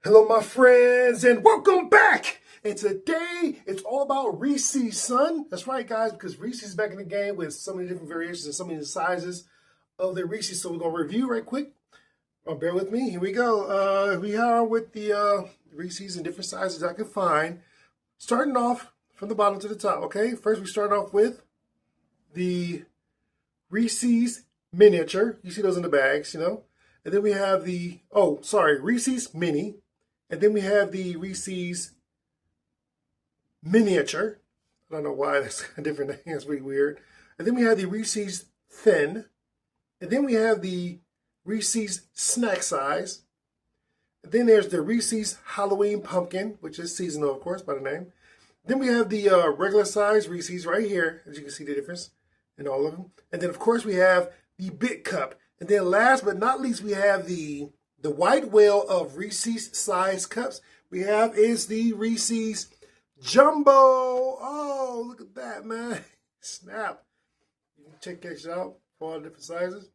Hello, my friends, and welcome back. And today, it's all about Reese's, son. That's right, guys, because Reese's is back in the game with so many different variations and so many sizes of the Reese's. So we're going to review right quick. Bear with me. Here we go. We are with the Reese's in different sizes I can find. Starting off from the bottom to the top, okay? First, we start off with the Reese's Miniature. You see those in the bags, you know? And then we have the, Reese's Mini. And then we have the Reese's Miniature. I don't know why that's a different name. It's really weird. And then we have the Reese's Thin. And then we have the Reese's Snack Size. And then there's the Reese's Halloween Pumpkin, which is seasonal, of course, by the name. Then we have the regular size Reese's right here, as you can see the difference in all of them. And then, of course, we have the Big Cup. And then last but not least, we have the white whale of Reese's size cups we have is the Reese's Jumbo. Oh, look at that, man. Snap. You can check that out for all the different sizes.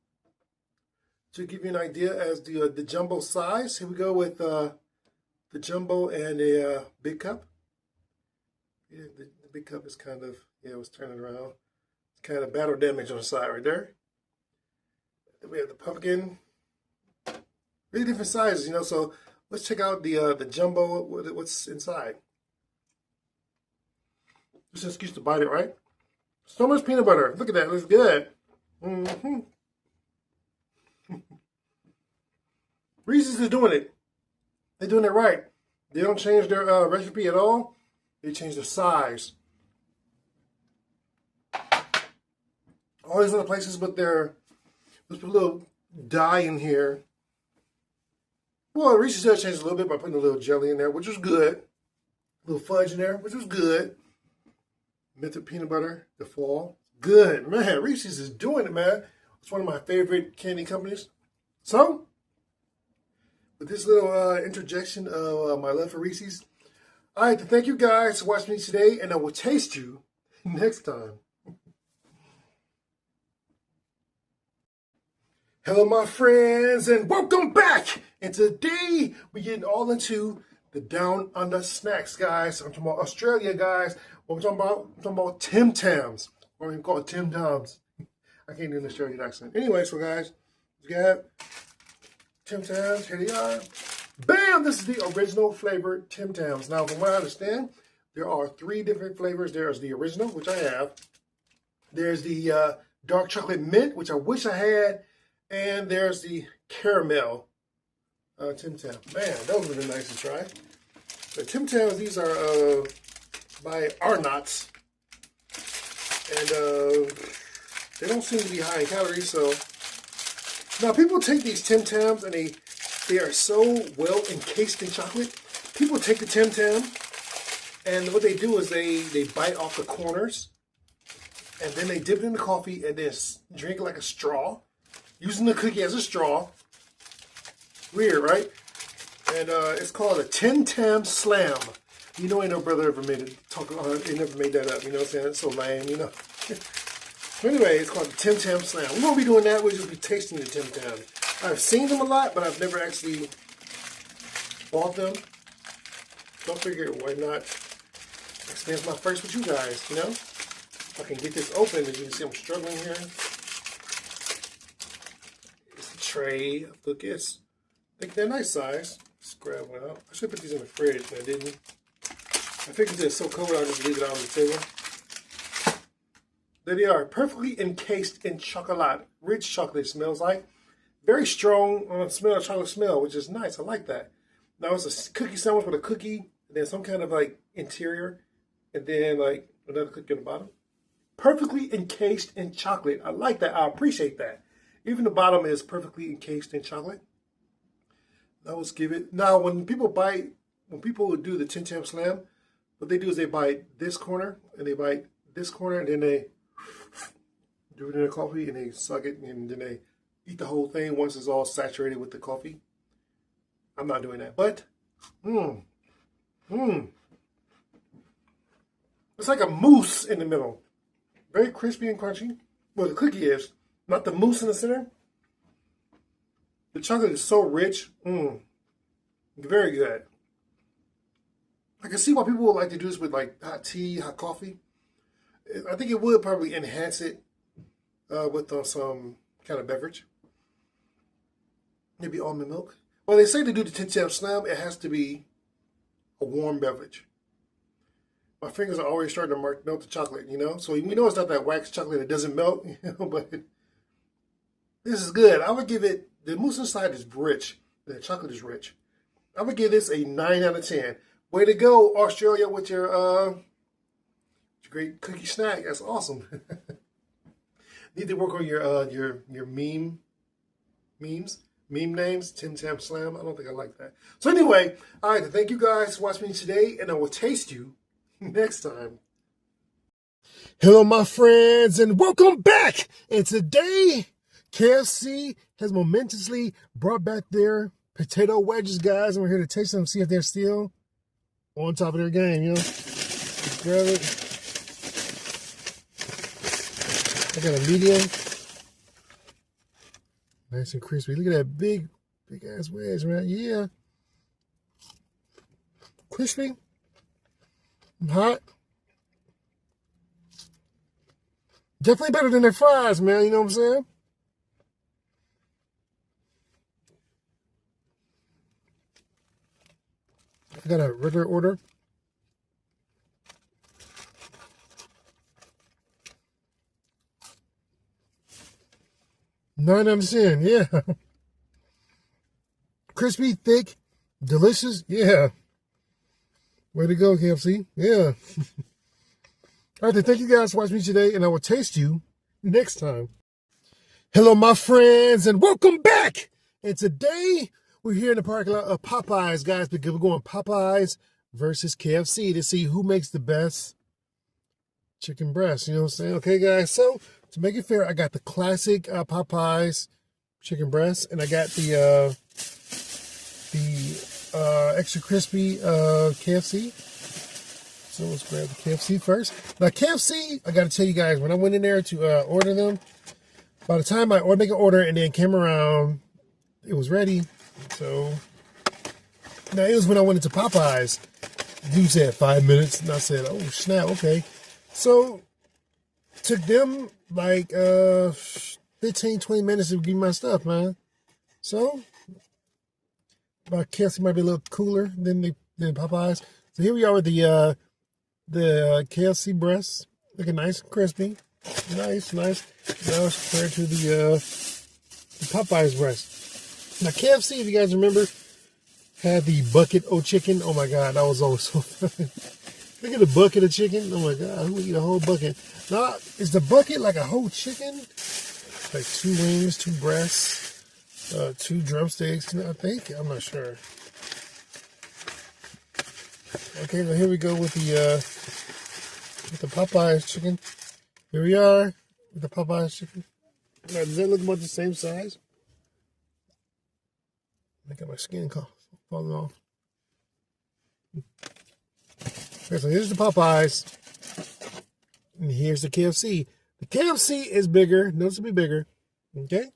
To give you an idea as the jumbo size, here we go with the jumbo and the big cup. Yeah, the big cup is kind of, it was turning around. It's kind of battle damage on the side right there. Then we have the pumpkin. Really different sizes, you know, so let's check out the jumbo, what's inside. Just an excuse to bite it, right? So much peanut butter. Look at that, it looks good. Reese's is doing it. They're doing it right. They don't change their recipe at all. They change the size. All these other places, but let's put a little dye in here. Well, Reese's does change a little bit by putting a little jelly in there, which was good. A little fudge in there, which was good. Melted peanut butter, the fall. Good, man. Reese's is doing it, man. It's one of my favorite candy companies. So, with this little interjection of my love for Reese's, I'd like to thank you guys for watching me today, and I will taste you next time. Hello, my friends, and welcome back. And today, we're getting all into the Down Under snacks, guys. I'm talking about Australia, guys. What I'm talking about Tim Tams. Or we call it Tim Tams. I can't do an Australian accent. Anyway, so guys, we got Tim Tams. Here they are. Bam! This is the original flavored Tim Tams. Now, from what I understand, there are 3 different flavors. There's the original, which I have. There's the dark chocolate mint, which I wish I had. And there's the caramel Tim Tam. Man, those would be nice to try. The Tim Tams, these are by Arnott's. And they don't seem to be high in calories, so. Now, people take these Tim Tams and they are so well encased in chocolate. People take the Tim Tam and what they do is they bite off the corners and then they dip it in the coffee and then drink it like a straw. Using the cookie as a straw. Weird, right? And it's called a Tim Tam Slam. You know, ain't no brother ever made it. He never made that up. You know what I'm saying? It's so lame, you know. So anyway, it's called the Tim Tam Slam. We won't be doing that. We'll just be tasting the Tim Tam. I've seen them a lot, but I've never actually bought them. So I figured, why not experience my first with you guys, you know? If I can get this open, as you can see, I'm struggling here. Tray of cookies. I think they're a nice size. Let's grab one out. I should put these in the fridge, but I didn't. I figured they're so cold, I'll just leave it out on the table. There they are, perfectly encased in chocolate. Rich chocolate smells like. Very strong chocolate smell, which is nice. I like that. Now it's a cookie sandwich with a cookie, and then some kind of like interior, and then like another cookie on the bottom. Perfectly encased in chocolate. I like that. I appreciate that. Even the bottom is perfectly encased in chocolate. Now let's give it. Now when people do the Tim Tam Slam, what they do is they bite this corner and they bite this corner and then they do it in the coffee and they suck it and then they eat the whole thing once it's all saturated with the coffee. I'm not doing that, but it's like a mousse in the middle. Very crispy and crunchy. Well, the cookie is. Not the mousse in the center. The chocolate is so rich. Very good. I can see why people would like to do this with like hot tea, hot coffee. I think it would probably enhance it with some kind of beverage. Maybe almond milk. Well, they say to do the Tim Tam Slam, it has to be a warm beverage. My fingers are already starting to melt the chocolate, you know? So we know it's not that wax chocolate that doesn't melt, you know, but this is good. I would give it, the mousse inside is rich. The chocolate is rich. I would give this a 9 out of 10. Way to go, Australia, with your great cookie snack. That's awesome. Need to work on your meme names. Tim Tam Slam. I don't think I like that. So anyway, all right. Thank you guys for watching me today, and I will taste you next time. Hello, my friends, and welcome back. And today, KFC has momentously brought back their potato wedges, guys. And we're here to taste them, see if they're still on top of their game, you know. Just grab it. I got a medium. Nice and crispy. Look at that big ass wedge, man. Yeah. Crispy. Hot. Definitely better than their fries, man. You know what I'm saying? I got a regular order. $9 out of 10, yeah. Crispy, thick, delicious, yeah. Way to go, KFC, yeah. All right, thank you guys for watching me today, and I will taste you next time. Hello, my friends, and welcome back. And today, we're here in the parking lot of Popeyes, guys, because we're going Popeyes versus KFC to see who makes the best chicken breast. You know what I'm saying? Okay, guys, so to make it fair, I got the classic Popeyes chicken breast, and I got the extra crispy KFC. So let's grab the KFC first. Now, KFC, I got to tell you guys, when I went in there to order them, by the time I make an order and then came around, it was ready. So now it was when I went into Popeyes. You said 5 minutes, and I said, "Oh snap, okay." So took them like 15, 20 minutes to give me my stuff, man. So my KFC might be a little cooler than Popeyes. So here we are with the KFC breast, looking nice and crispy, nice. Now it's compared to the Popeyes breast. Now KFC, if you guys remember, had the bucket of chicken. Oh my God, that was always so fun. Look at the bucket of chicken. Oh my God, who would eat a whole bucket? Now, is the bucket like a whole chicken? Like 2 wings, 2 breasts, 2 drumsticks, I think. I'm not sure. Okay, now here we go with the Popeyes chicken. Here we are with the Popeyes chicken. Now, does that look about the same size? I got my skin falling off. Okay, so here's the Popeyes, and here's the KFC. The KFC is bigger, noticeably bigger, okay?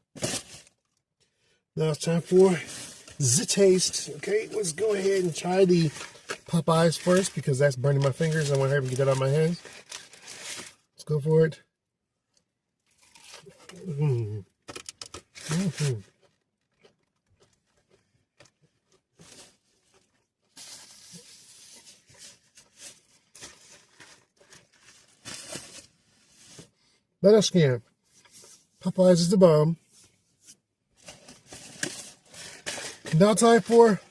Now it's time for the taste, okay? Let's go ahead and try the Popeyes first, because that's burning my fingers. I want to hurry and get that out of my hands. Let's go for it. Let us scan. Popeyes is the bomb. Now time for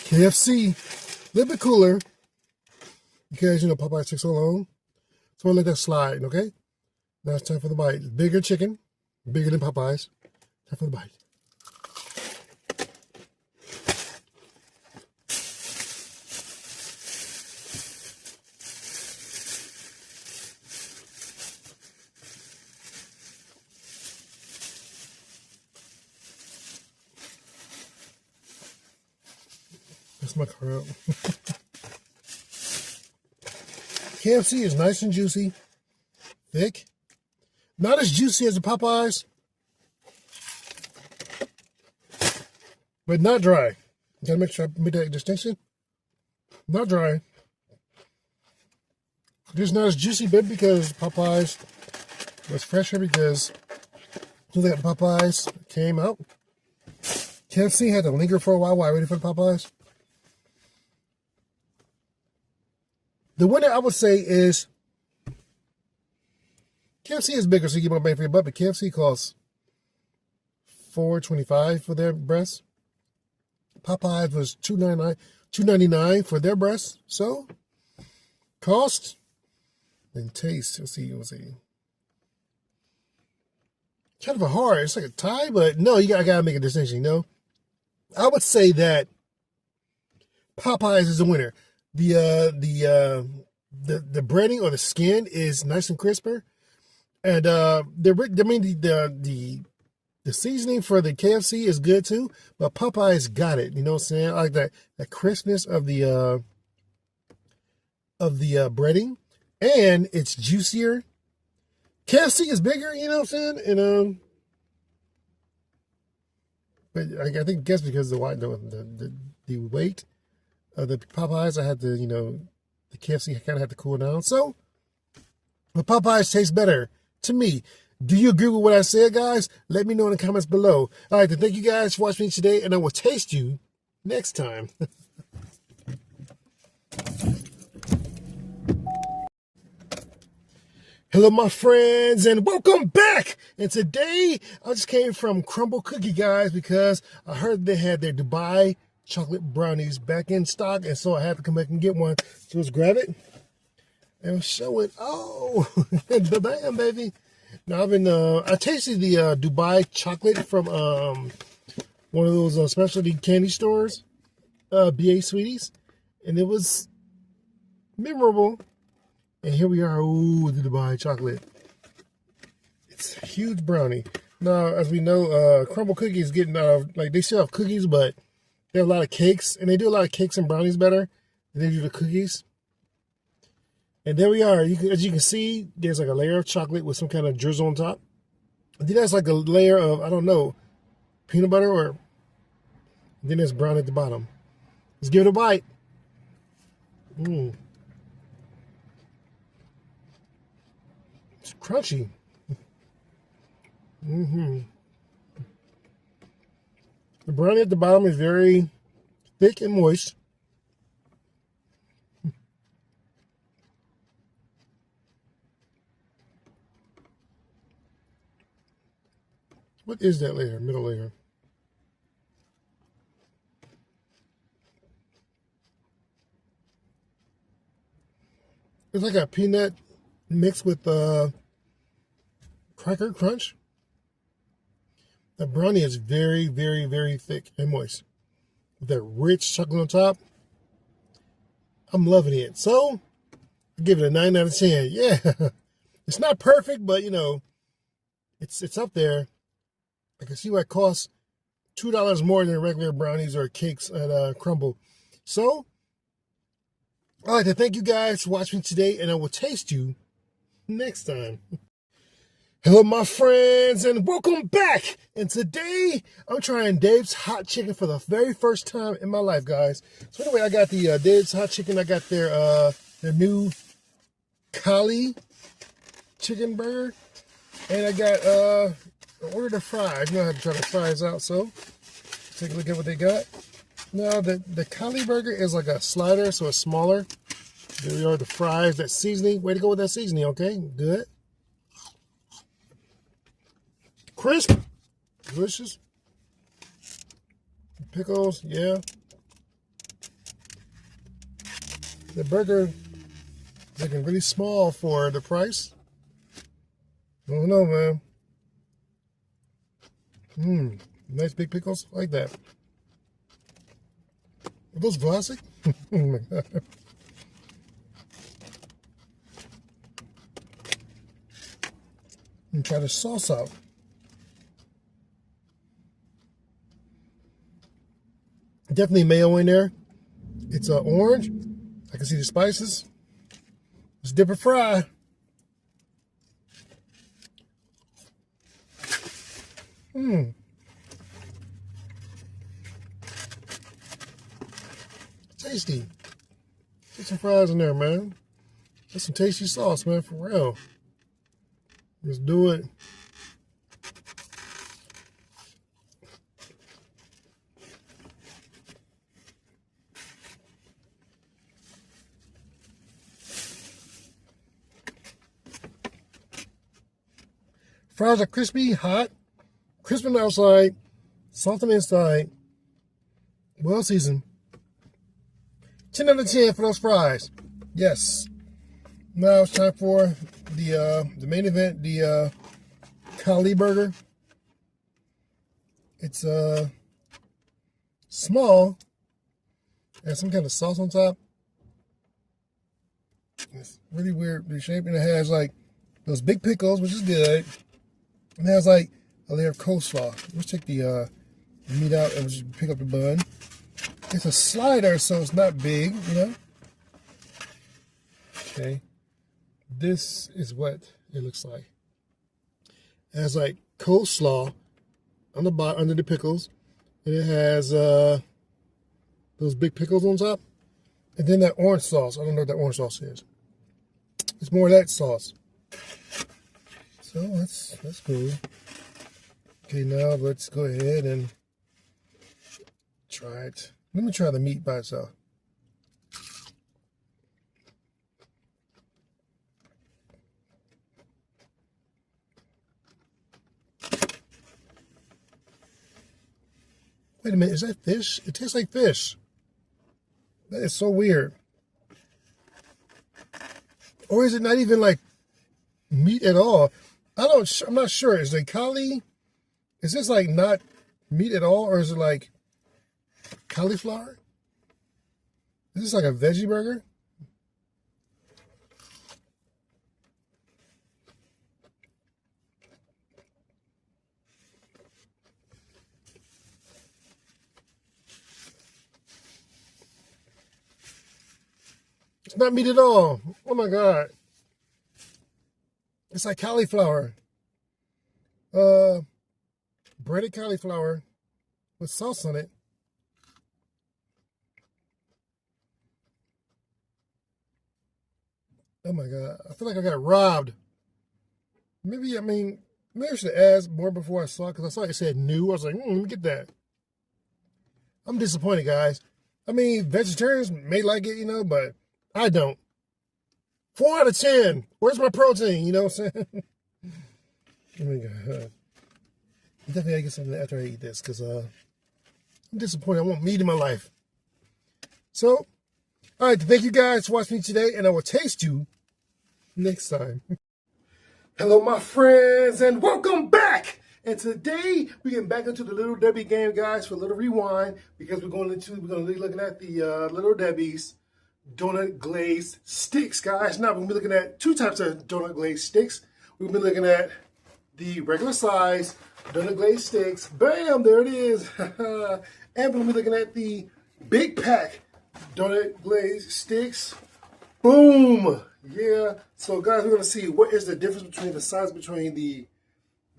KFC. A little bit cooler, because, you know, Popeyes takes so long. So I'll let that slide, okay? Now it's time for the bite. Bigger chicken, bigger than Popeyes. Time for the bite. That's my car out. KFC is nice and juicy, thick. Not as juicy as the Popeyes, but not dry. Gotta make sure I make that distinction. Not dry. Just not as juicy, but because Popeyes was fresher, because that Popeyes came out. KFC had to linger for a while I waited for the Popeyes. The winner, I would say, is KFC is bigger, so you get more bang for your buck, but KFC costs $4.25 for their breast. Popeyes was $2.99 for their breast. So, cost and taste. Let's see. Kind of a hard. It's like a tie, but no, I gotta make a distinction. You know, I would say that Popeyes is the winner. The breading or the skin is nice and crisper, and the seasoning for the KFC is good too, but Popeyes got it. You know what I'm saying? I like that crispness of the breading, and it's juicier. KFC is bigger, you know what I'm saying? And but I think guess because the weight of the Popeyes, I had to, the KFC kind of had to cool down. So the Popeyes tastes better to me. Do you agree with what I said, guys? Let me know in the comments below. All right, then thank you guys for watching me today, and I will taste you next time. Hello, my friends, and welcome back. And today, I just came from Crumble Cookie, guys, because I heard they had their Dubai chocolate brownies back in stock, and so I had to come back and get one. So let's grab it and show it. Oh, bam, baby. Now, I tasted the Dubai chocolate from one of those specialty candy stores, BA Sweeties, and it was memorable. And here we are, with the Dubai chocolate. It's a huge brownie. Now, as we know, Crumble Cookies getting they still have cookies, but they have a lot of cakes, and they do a lot of cakes and brownies better than they do the cookies. And there we are. As you can see, there's like a layer of chocolate with some kind of drizzle on top. I think that's like a layer of, I don't know, peanut butter, or then there's brown at the bottom. Let's give it a bite. It's crunchy. The brownie at the bottom is very thick and moist. What is that layer, middle layer? It's like a peanut mixed with cracker crunch. The brownie is very, very, very thick and moist. With that rich chocolate on top. I'm loving it. So, I give it a 9 out of 10. Yeah. It's not perfect, but, it's up there. I can see why it costs $2 more than regular brownies or cakes at Crumble. So, I'd like to thank you guys for watching today, and I will taste you next time. Hello, my friends, and welcome back. And today, I'm trying Dave's Hot Chicken for the very first time in my life, guys. So anyway, I got the Dave's Hot Chicken. I got their new Kali chicken burger, and I got I ordered the fries. You know, I have to try the fries out, so take a look at what they got. Now, the Kali burger is like a slider, so it's smaller. There we are, the fries, that seasoning. Way to go with that seasoning, okay? Good. Crisp. Delicious. Pickles, yeah. The burger is looking really small for the price. I don't know, man. Nice big pickles. I like that. Are those classic? Oh my God. And try the sauce out. Definitely mayo in there. It's orange. I can see the spices. Let's dip a fry. tasty. Put some fries in there, man. That's some tasty sauce, man, for real. Let's do it. Fries are crispy, hot, crisp on the outside, soft on the inside, well seasoned. 10 out of 10 for those fries. Yes. Now it's time for the main event, the Kali burger. It's small, has some kind of sauce on top. It's really weird shape, and it has like those big pickles, which is good. And it has like a layer of coleslaw. Let's take the meat out and just pick up the bun. It's a slider, so it's not big, you know. Okay, this is what it looks like. It has like coleslaw on the bottom, under the pickles, and it has those big pickles on top, and then that orange sauce. I don't know what that orange sauce is. It's more of that sauce. So that's cool. Okay, now let's go ahead and try it. Let me try the meat by itself. Wait a minute, is that fish? It tastes like fish. That is so weird. Or is it not even like meat at all? I'm not sure. Is it Kali? Is this like not meat at all, or is it like cauliflower? Is this like a veggie burger? It's not meat at all. Oh my God. It's like cauliflower. Breaded cauliflower with sauce on it. Oh my God. I feel like I got robbed. Maybe I should have asked more before I saw it, because I saw it said new. I was like, let me get that. I'm disappointed, guys. I mean, vegetarians may like it, you know, but I don't. 4 out of 10. Where's my protein? You know what I'm saying? Oh my God. Definitely gotta get something after I eat this, because I'm disappointed. I want meat in my life. So, all right, thank you guys for watching me today, and I will taste you next time. Hello, my friends, and welcome back. And today we're getting back into the Little Debbie game, guys, for a little rewind, because we're going to be looking at the Little Debbie's donut glazed sticks, guys. Now we're going to be looking at 2 types of donut glazed sticks. We've been looking at the regular size donut glazed sticks. Bam, there it is. And we're going to be looking at the big pack donut glazed sticks. Boom. Yeah. So guys, we're going to see what is the difference between the size between the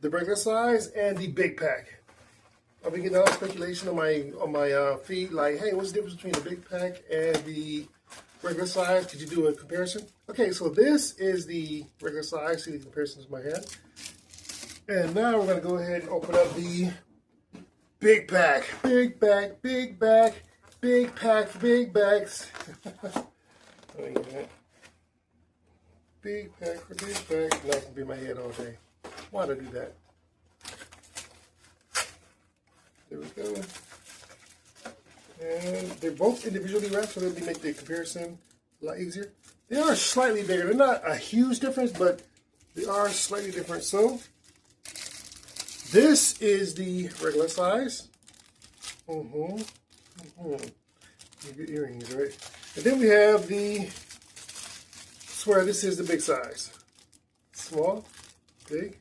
regular size and the big pack. I've been getting a lot of speculation on my feed, like, hey, what's the difference between the big pack and the regular size? Could you do a comparison? Okay, so this is the regular size. See the comparisons in my head. And now we're going to go ahead and open up the big pack. Big pack, big pack, big pack for big bags. Big pack for big bags. Now I can be in my head all day. Why did I do that? There we go. And they're both individually wrapped, so that'll make the comparison a lot easier. They are slightly bigger. They're not a huge difference, but they are slightly different. So this is the regular size. You get earrings, right? And then we have the, swear this is the big size. Small, big.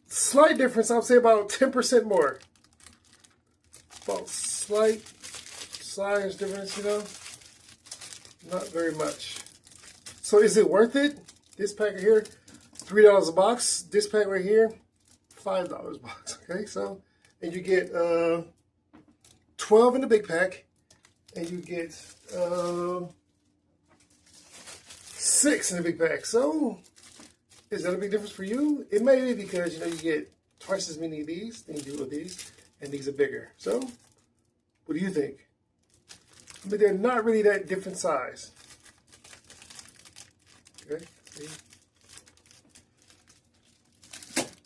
Slight difference, I would say about 10% more. About slight size difference, you know. Not very much. So is it worth it? This pack right here, $3 a box. This pack right here, $5 a box. Okay, so, and you get 12 in the big pack and you get 6 in a big pack. So, is that a big difference for you? It may be because, you know, you get twice as many of these than you do of these, and these are bigger. So, what do you think? But they're not really that different size. Okay. See?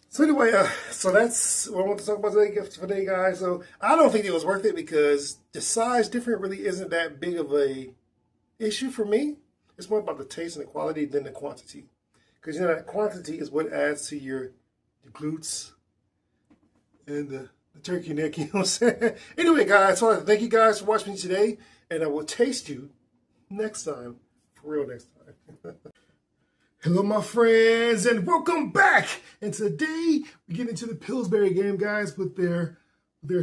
So anyway, so that's what I want to talk about today, guys. So I don't think it was worth it because the size difference really isn't that big of a issue for me. It's more about the taste and the quality than the quantity. Because, you know, that quantity is what adds to your glutes and the turkey neck, you know what I'm saying? Anyway, guys, so thank you guys for watching me today. And I will taste you next time. For real next time. Hello, my friends, and welcome back. And today, we get into the Pillsbury game, guys, with their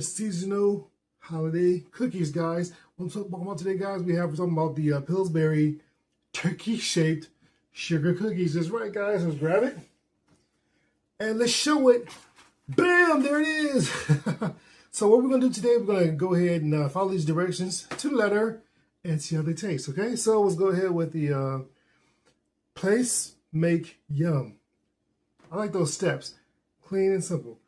seasonal holiday cookies, guys. What I'm talking about today, guys, we're talking about the Pillsbury turkey-shaped sugar cookies. That's right, guys. Let's grab it. And let's show it. Bam! There it is. So what we're going to do today, we're going to go ahead and follow these directions to the letter and see how they taste, okay? So let's go ahead with the place, make, yum. I like those steps. Clean and simple.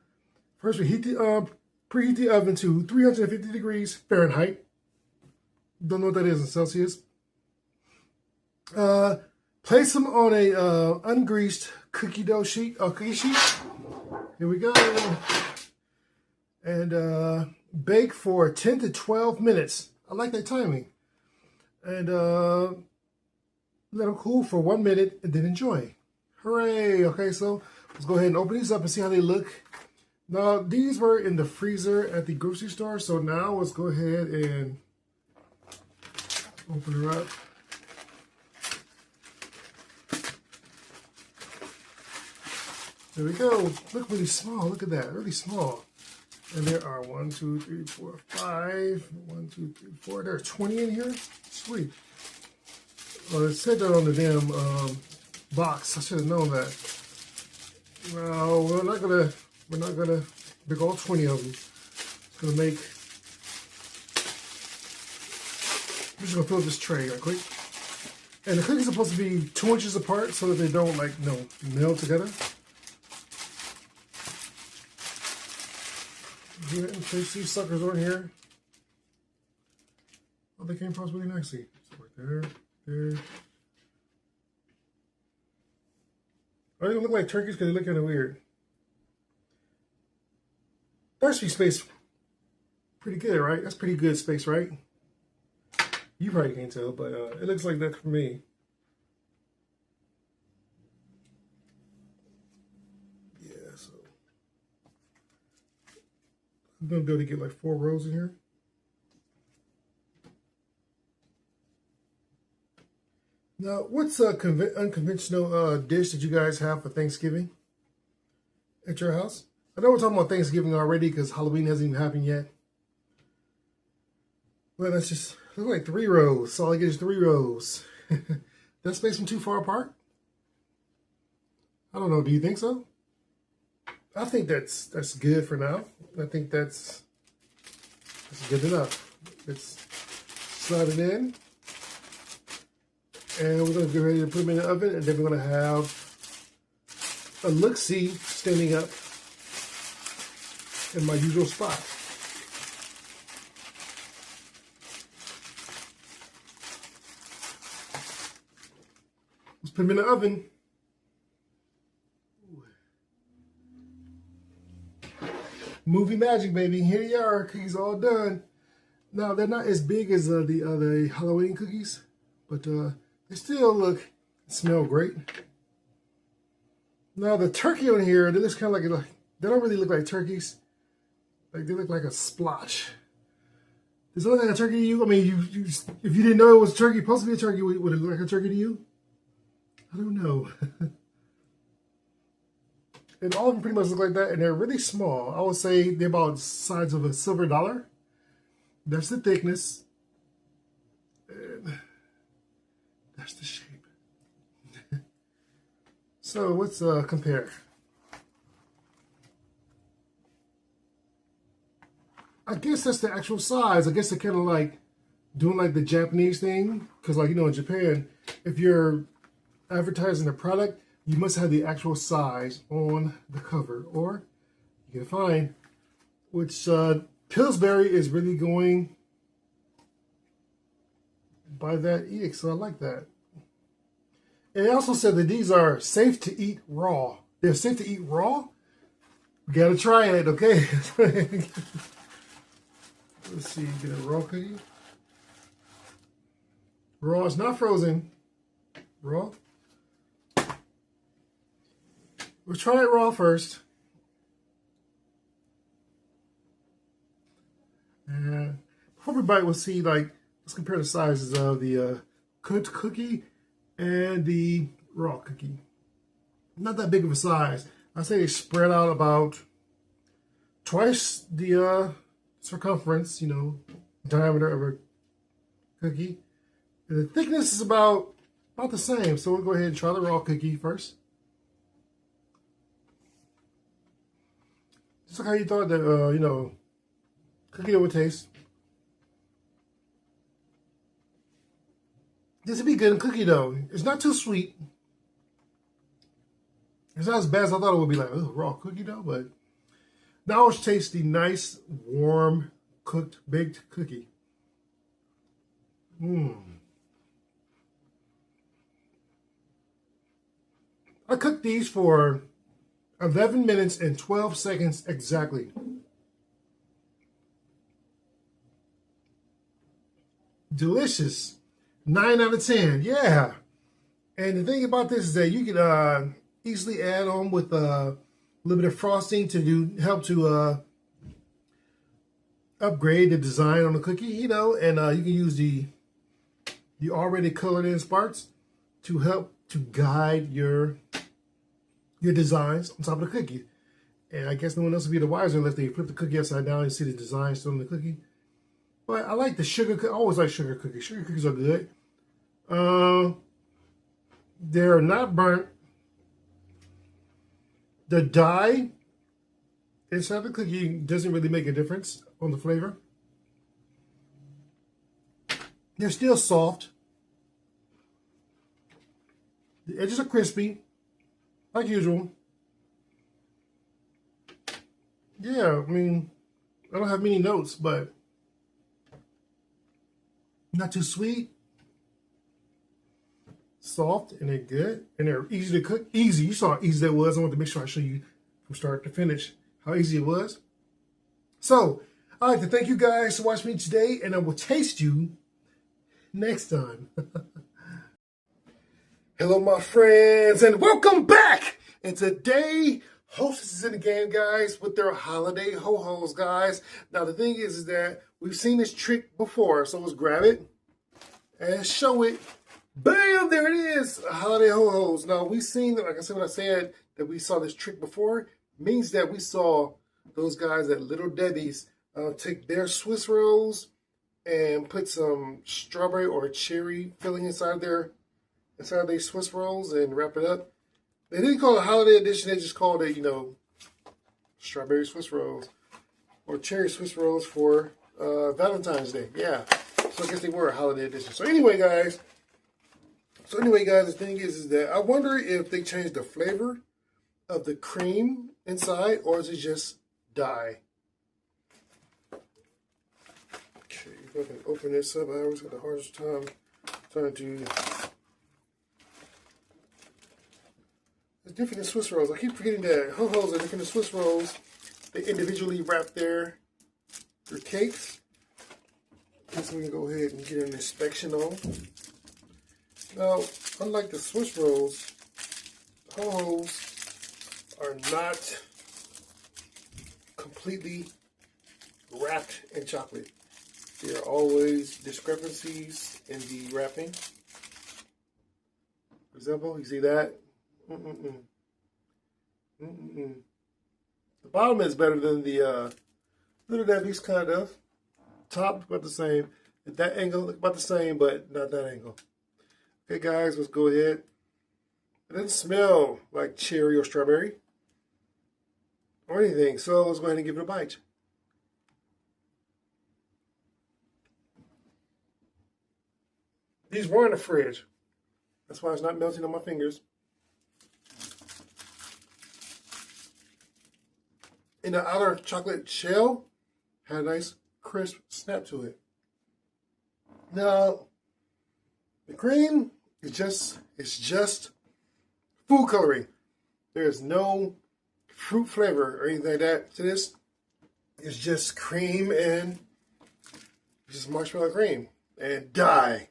First, we preheat the oven to 350 degrees Fahrenheit. Don't know what that is in Celsius. Place them on a ungreased cookie sheet. Here we go. And bake for 10 to 12 minutes. I like that timing. And let them cool for 1 minute and then enjoy. Hooray! Okay, so let's go ahead and open these up and see how they look. Now, these were in the freezer at the grocery store, so now let's go ahead and open her up. There we go. Look really small. Look at that. Really small. And there are 1, 2, 3, 4, 5. 1, 2, 3, 4. There are 20 in here. Sweet. Well, it said that on the damn box. I should have known that. No, we're not gonna make all 20 of them. It's gonna make. I'm just gonna fill this tray right quick. And the cookies are supposed to be 2 inches apart so that they don't meld together. Yeah, in case these suckers aren't here. Oh, they came across really nicely. So right there. Oh, they don't look like turkeys because they look kind of weird. That should be spaced pretty good, right? That's pretty good space, right? You probably can't tell, but it looks like that for me. Yeah, so I'm gonna be able to get like 4 rows in here. Now, what's a unconventional dish that you guys have for Thanksgiving at your house? I know we're talking about Thanksgiving already because Halloween hasn't even happened yet. Well, that's just look like 3 rows. So all I get is 3 rows. That space them too far apart? I don't know. Do you think so? I think that's good for now. I think that's good enough. Let's slide it in. And we're going to get ready to put them in the oven, and then we're going to have a look-see standing up in my usual spot. Let's put them in the oven. Movie magic, baby. Here you are. Cookies all done. Now, they're not as big as the other Halloween cookies, but they still look and smell great. Now the turkey on here, they look kind of like they don't really look like turkeys. Like they look like a splotch. Does it look like a turkey to you? I mean, if you didn't know it was turkey, supposed to be a turkey, would it look like a turkey to you? I don't know. And all of them pretty much look like that, and they're really small. I would say they're about the size of a silver dollar. That's the thickness. And that's the shape. So let's compare. I guess that's the actual size. I guess they're kind of like doing like the Japanese thing, because like, you know, in Japan, if you're advertising a product, you must have the actual size on the cover, or you can find, which Pillsbury is really going by that edict, so I like that. And it also said that these are safe to eat raw. They're safe to eat raw? We gotta try it, okay? Let's see, get a raw cookie. Raw, it's not frozen. Raw. We'll try it raw first. And before we bite, we'll see, like, let's compare the sizes of the cooked cookie and the raw cookie. Not that big of a size. I say they spread out about twice the circumference, you know, diameter of a cookie. And the thickness is about the same. So we'll go ahead and try the raw cookie first. Just like how you thought that, you know, cookie would taste. This would be good in cookie dough. It's not too sweet. It's not as bad as I thought it would be, like, oh, raw cookie dough, but now it's taste the nice, warm, cooked, baked cookie. I cooked these for 11 minutes and 12 seconds exactly. Delicious. 9 out of 10. Yeah. And the thing about this is that you can easily add on with a little bit of frosting to help to upgrade the design on the cookie, you know, and you can use the already colored in sparks to help to guide your designs on top of the cookie. And I guess no one else will be the wiser unless they flip the cookie upside down and see the design still on the cookie. But I like the sugar cookie. I always like sugar cookies. Sugar cookies are good. They're not burnt. The dye inside the cookie doesn't really make a difference on the flavor. They're still soft. The edges are crispy, like usual. Yeah, I mean, I don't have many notes, but not too sweet. Soft, and they're good, and they're easy to cook. Easy. You saw how easy that was. I want to make sure I show you from start to finish how easy it was. So, I'd like to thank you guys for watching me today, and I will taste you next time. Hello, my friends, and welcome back. And today, Hostess is in the game, guys, with their holiday ho-hos, guys. Now, the thing is that we've seen this trick before, so let's grab it and show it. Bam! There it is, holiday ho-hos. Now, we've seen, like I said, when I said that we saw this trick before, means that we saw those guys at Little Debbie's take their Swiss rolls and put some strawberry or cherry filling inside their Swiss rolls and wrap it up. They didn't call it a holiday edition. They just called it, you know, strawberry Swiss rolls or cherry Swiss rolls for Valentine's Day. Yeah. So I guess they were a holiday edition. So anyway, guys, the thing is that I wonder if they changed the flavor of the cream inside, or is it just dye? Okay, if I can open this up, I always have the hardest time trying to. It's different than Swiss rolls. I keep forgetting that ho-hos are different than Swiss rolls. They individually wrap their cakes. So we can go ahead and get an inspection on. Now, unlike the Swiss rolls, ho-hos are not completely wrapped in chocolate. There are always discrepancies in the wrapping. For example, you see that? The bottom is better than the Little Debbie's, kind of. Top about the same. At that angle, about the same, but not that angle. Okay, guys, let's go ahead. It doesn't smell like cherry or strawberry or anything, so let's go ahead and give it a bite. These were in the fridge. That's why it's not melting on my fingers. And the outer chocolate shell had a nice crisp snap to it. Now, the cream is just food coloring. There's no fruit flavor or anything like that to this. It's just cream and just marshmallow cream and dye.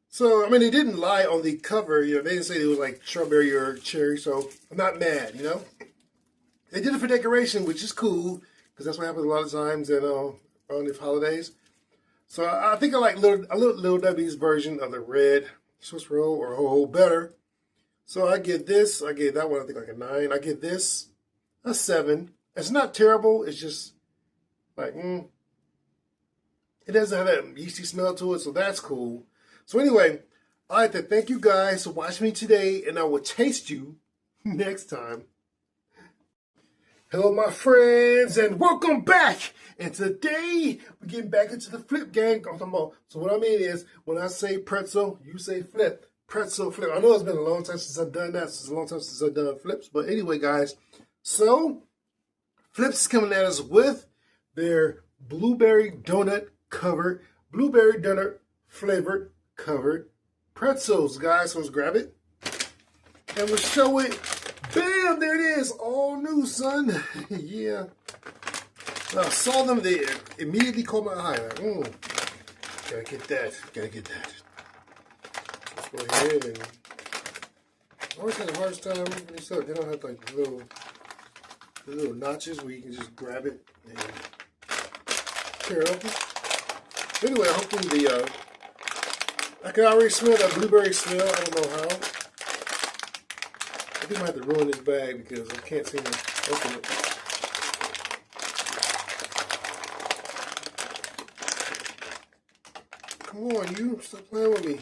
So, I mean, they didn't lie on the cover. You know, they didn't say it was like strawberry or cherry, so I'm not mad, you know. They did it for decoration, which is cool, because that's what happens a lot of times on the holidays. So I think I like Little Debbie's version of the red Swiss roll or whole better. So I get this. I get that one, I think, like a 9. I get this a 7. It's not terrible. It's just like, It doesn't have that yeasty smell to it, so that's cool. So anyway, I'd like to thank you guys for watching me today, and I will taste you next time. Hello, my friends, and welcome back. And today, we're getting back into the flip game. So what I mean is, when I say pretzel, you say flip. Pretzel, flip. I know it's been a long time since I've done that. It's a long time since I've done flips. But anyway, guys, so Flips is coming at us with their blueberry donut flavored covered pretzels, guys. So let's grab it, and we'll show it. Bam! There it is. All new, son. Yeah. When I saw them, they immediately caught my eye. Like, gotta get that. Gotta get that. Let's go ahead and... I always had the hardest time. They don't have like the little notches where you can just grab it and tear it open. Anyway, hopefully I can already smell that blueberry smell. I don't know how. I think I might have to ruin this bag because I can't seem to open it. Come on, you. Stop playing with me.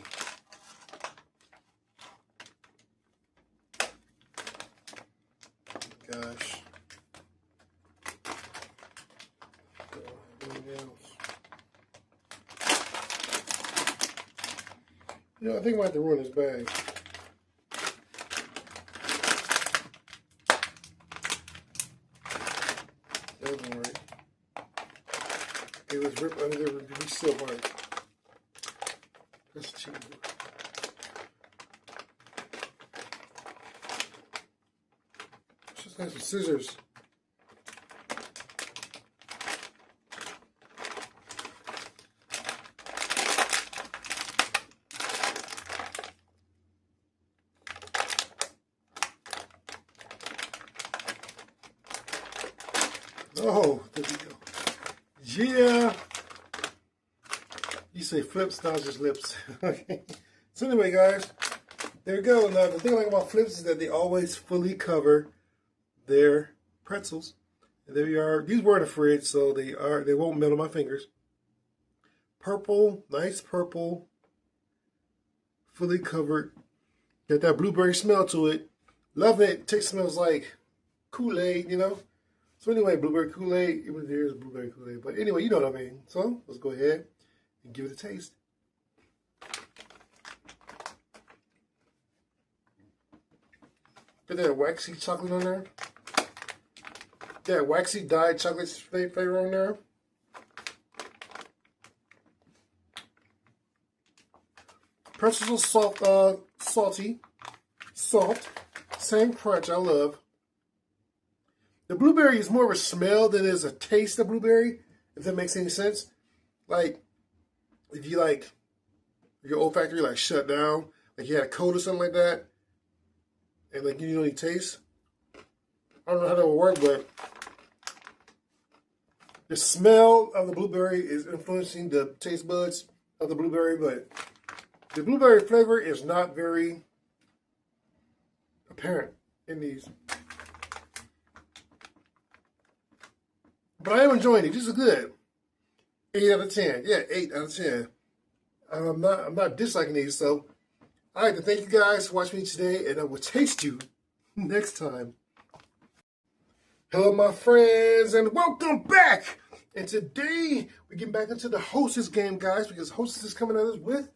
Gosh. Anything else? You know, I think I might have to ruin this bag. It was ripped under there. We still right. That's cheap. Just have some scissors. Oh, there we go. Yeah. You say flips, not just lips. Okay. So anyway, guys, there we go. Now, the thing I like about flips is that they always fully cover their pretzels. And there you are. These were in the fridge, so they won't melt on my fingers. Purple, nice purple, fully covered. Got that blueberry smell to it. Love it. Taste smells like Kool-Aid, you know. So anyway, blueberry Kool-Aid, even there is blueberry Kool-Aid. But anyway, you know what I mean. So let's go ahead and give it a taste. Got that waxy chocolate on there. That waxy dyed chocolate flavor on there. Pretzels are salty. Salt. Same crunch I love. The blueberry is more of a smell than it is a taste of blueberry, if that makes any sense. Like, if you like, your olfactory like shut down, like you had a cold or something like that, and like you don't need taste. I don't know how that will work, but the smell of the blueberry is influencing the taste buds of the blueberry, but the blueberry flavor is not very apparent in these. But I am enjoying it. This is good. 8 out of 10. Yeah, 8 out of 10. I'm not disliking these, so I'd like to thank you guys for watching me today, and I will taste you next time. Hello, my friends, and welcome back. And today, we're getting back into the Hostess game, guys, because Hostess is coming at us with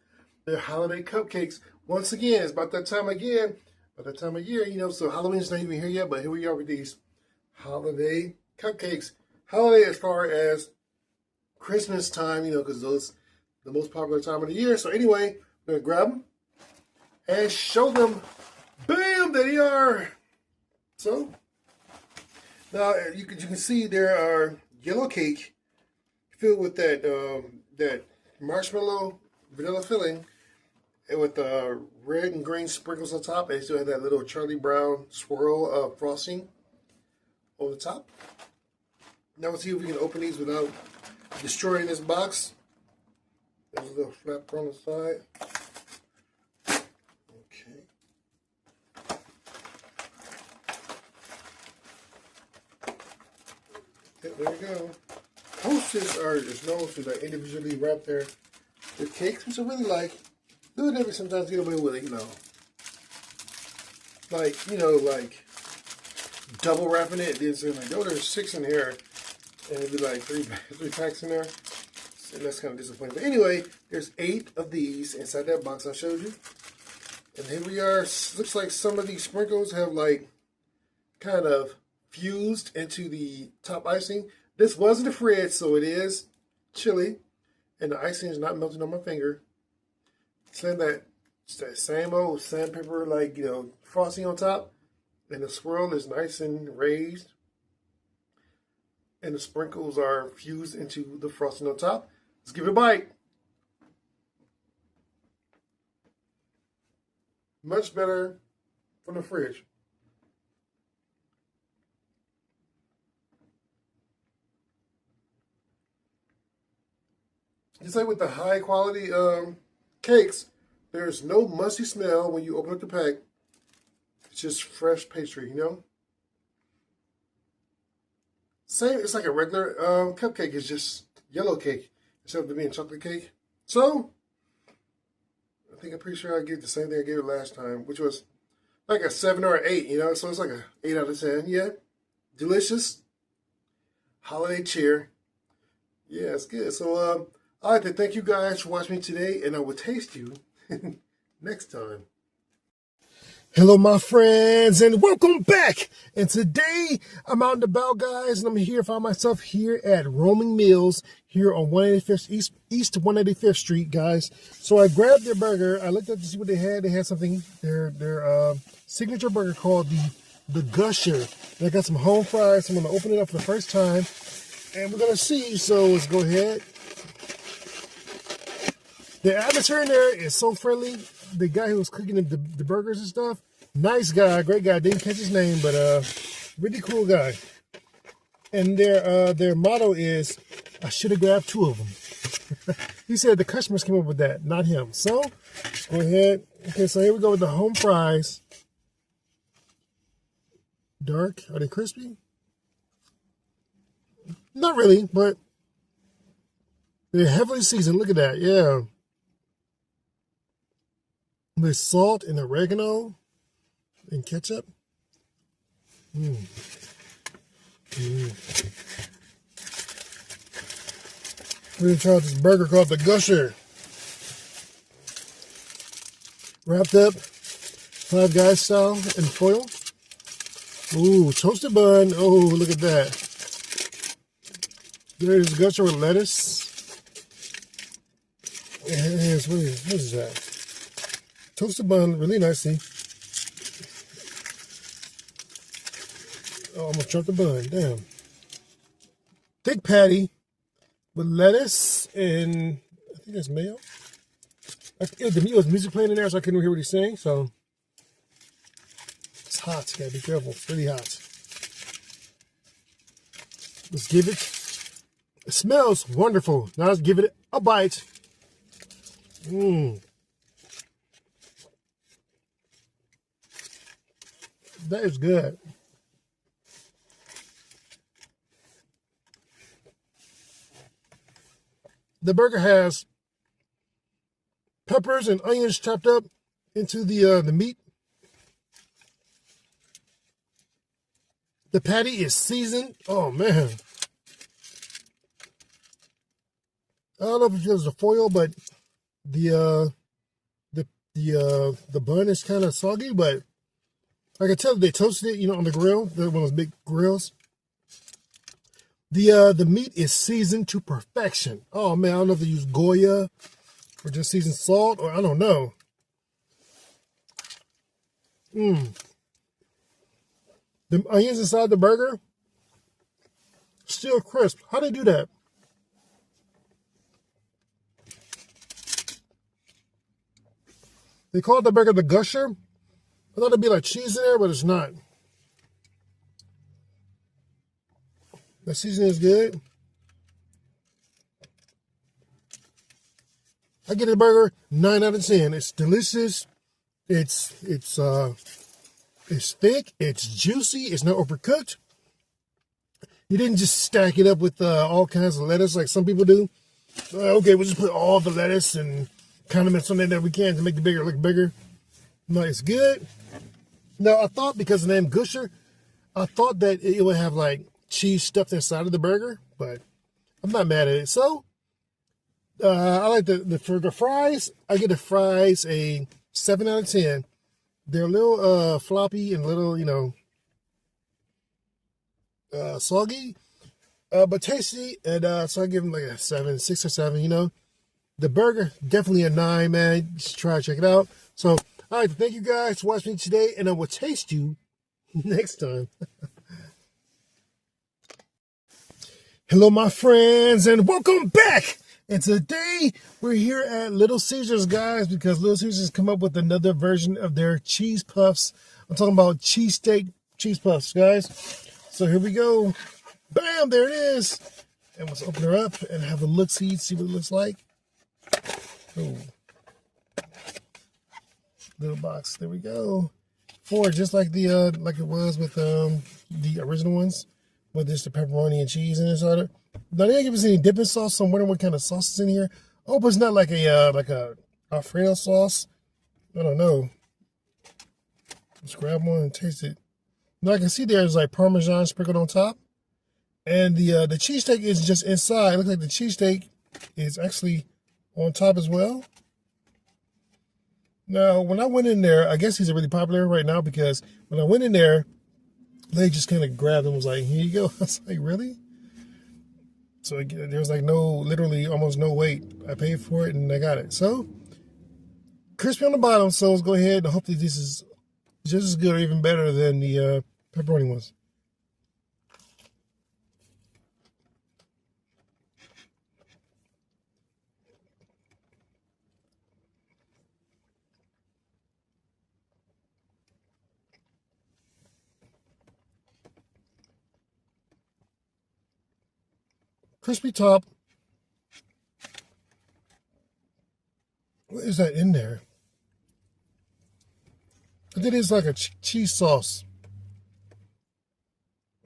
They're holiday cupcakes. Once again, it's about that time again. About that time of year, you know, so Halloween's not even here yet, but here we are with these holiday cupcakes. Holiday as far as Christmas time, you know, because those the most popular time of the year. So anyway, I'm going to grab them and show them. Bam! There they are. So, now you can see there are yellow cake filled with that marshmallow vanilla filling, and with red and green sprinkles on top. And still have that little Charlie Brown swirl of frosting on the top. Now let's see if we can open these without destroying this box. There's a little flap on the side. Okay. Yep, there we go. Hostess is known to like individually wrap their cakes, which I really like. Do it every sometimes get away with it, you know. Like double wrapping it. Then saying like, oh, there's 6 in here, and it'd be like three packs in there. And that's kind of disappointing. But anyway, there's 8 of these inside that box I showed you. And here we are. Looks like some of these sprinkles have like kind of fused into the top icing. This was in the fridge, so it is chilly. And the icing is not melting on my finger. Saying that it's that same old sandpaper, like, you know, frosting on top. And the swirl is nice and raised. And the sprinkles are fused into the frosting on top. Let's give it a bite. Much better from the fridge. Just like with the high quality cakes, there's no musty smell when you open up the pack. It's just fresh pastry, you know? Same, it's like a regular cupcake. It's just yellow cake instead of being chocolate cake. So, I think I'm pretty sure I gave the same thing I gave it last time, which was like a 7 or an 8, you know? So it's like a 8 out of 10. Yeah. Delicious. Holiday cheer. Yeah, it's good. So, I'd like to thank you guys for watching me today, and I will taste you next time. Hello, my friends, and welcome back. And today, I'm out and about, guys, and I'm here, find myself here at Roaming Meals here on 185th East 185th Street, guys. So I grabbed their burger. I looked up to see what they had. They had something, their signature burger called the Gusher. And I got some home fries. So I'm going to open it up for the first time, and we're going to see. So let's go ahead. The atmosphere in there is so friendly. The guy who was cooking the burgers and stuff, nice guy, great guy. Didn't catch his name, but really cool guy. And their motto is, I should have grabbed 2 of them. He said the customers came up with that, not him. So, go ahead. Okay, so here we go with the home fries. Dark. Are they crispy? Not really, but they're heavily seasoned. Look at that. Yeah. With salt and oregano and ketchup. We're going to try this burger called the Gusher. Wrapped up, Five Guys style in foil. Ooh, toasted bun. Oh, look at that. There's the Gusher with lettuce. And what is that? Toasted bun, really nicely. Oh, I'm gonna chunk the bun. Damn. Thick patty with lettuce and I think that's mayo. It was music playing in there, so I couldn't hear what he's saying. So it's hot. Gotta be careful. It's really hot. Let's give it. It smells wonderful. Now let's give it a bite. That is good. The burger has peppers and onions chopped up into the meat. The patty is seasoned. Oh man. I don't know if it was the foil, but the The bun is kind of soggy, but I can tell they toasted it, you know, on the grill. One of those big grills. The meat is seasoned to perfection. Oh man, I don't know if they use Goya or just seasoned salt, or I don't know. The onions inside the burger, still crisp. How do they do that? They call the burger the gusher. I thought it'd be like cheese in there, but it's not. The seasoning is good. I get the burger 9 out of 10. It's delicious. It's thick. It's juicy. It's not overcooked. You didn't just stack it up with all kinds of lettuce like some people do. Okay, we'll just put all the lettuce and condiments on there that we can to make the burger look bigger. No, it's good. Now, I thought because of the name Gusher, I thought that it would have like cheese stuffed inside of the burger, but I'm not mad at it. So, I like for the fries, I get the fries a 7 out of 10. They're a little floppy and a little, you know, soggy, but tasty. And so I give them like a 6 or 7, you know. The burger, definitely a 9, man. You should try to check it out. So, all right, thank you guys for watching me today, and I will taste you next time. Hello, my friends, and welcome back. And today, we're here at Little Caesars, guys, because Little Caesars come up with another version of their cheese puffs. I'm talking about cheesesteak cheese puffs, guys. So here we go. Bam, there it is. And let's open her up and have a look-see, see what it looks like. Oh. Little box. There we go. 4, just like the like it was with the original ones, with just the pepperoni and cheese inside it. Now they didn't give us any dipping sauce, so I'm wondering what kind of sauce is in here. Oh, but it's not like a Alfredo sauce. I don't know. Let's grab one and taste it. Now I can see there's like Parmesan sprinkled on top, and the cheesesteak is just inside. It looks like the cheesesteak is actually on top as well. Now, when I went in there, I guess these are really popular right now because when I went in there, they just kind of grabbed them and was like, here you go. I was like, really? So there was like literally almost no wait. I paid for it and I got it. So, crispy on the bottom. So let's go ahead and hopefully this is just as good or even better than the pepperoni ones. Crispy top. What is that in there? I think it's like a cheese sauce.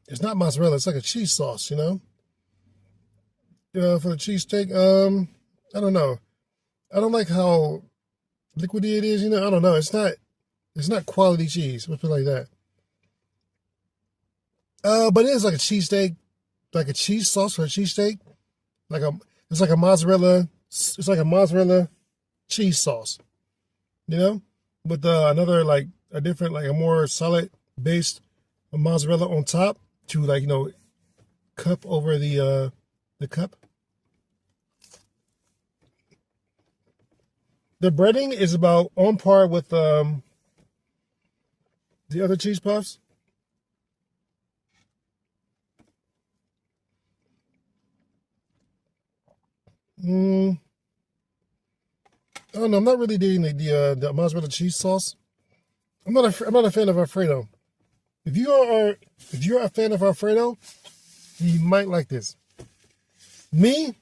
It's not mozzarella. It's like a cheese sauce, you know? For the cheesesteak, I don't know. I don't like how liquidy it is, you know? I don't know. It's not quality cheese. Let's put it like that. But it is like a cheesesteak. Like a cheese sauce for a cheesesteak, it's like a mozzarella cheese sauce, you know, with another like a different like a more solid based mozzarella on top to like, you know, cup over the cup. The breading is about on par with the other cheese puffs. I don't know. I'm not really digging the mozzarella cheese sauce. I'm not a fan of Alfredo. If you're a fan of Alfredo, you might like this. Me,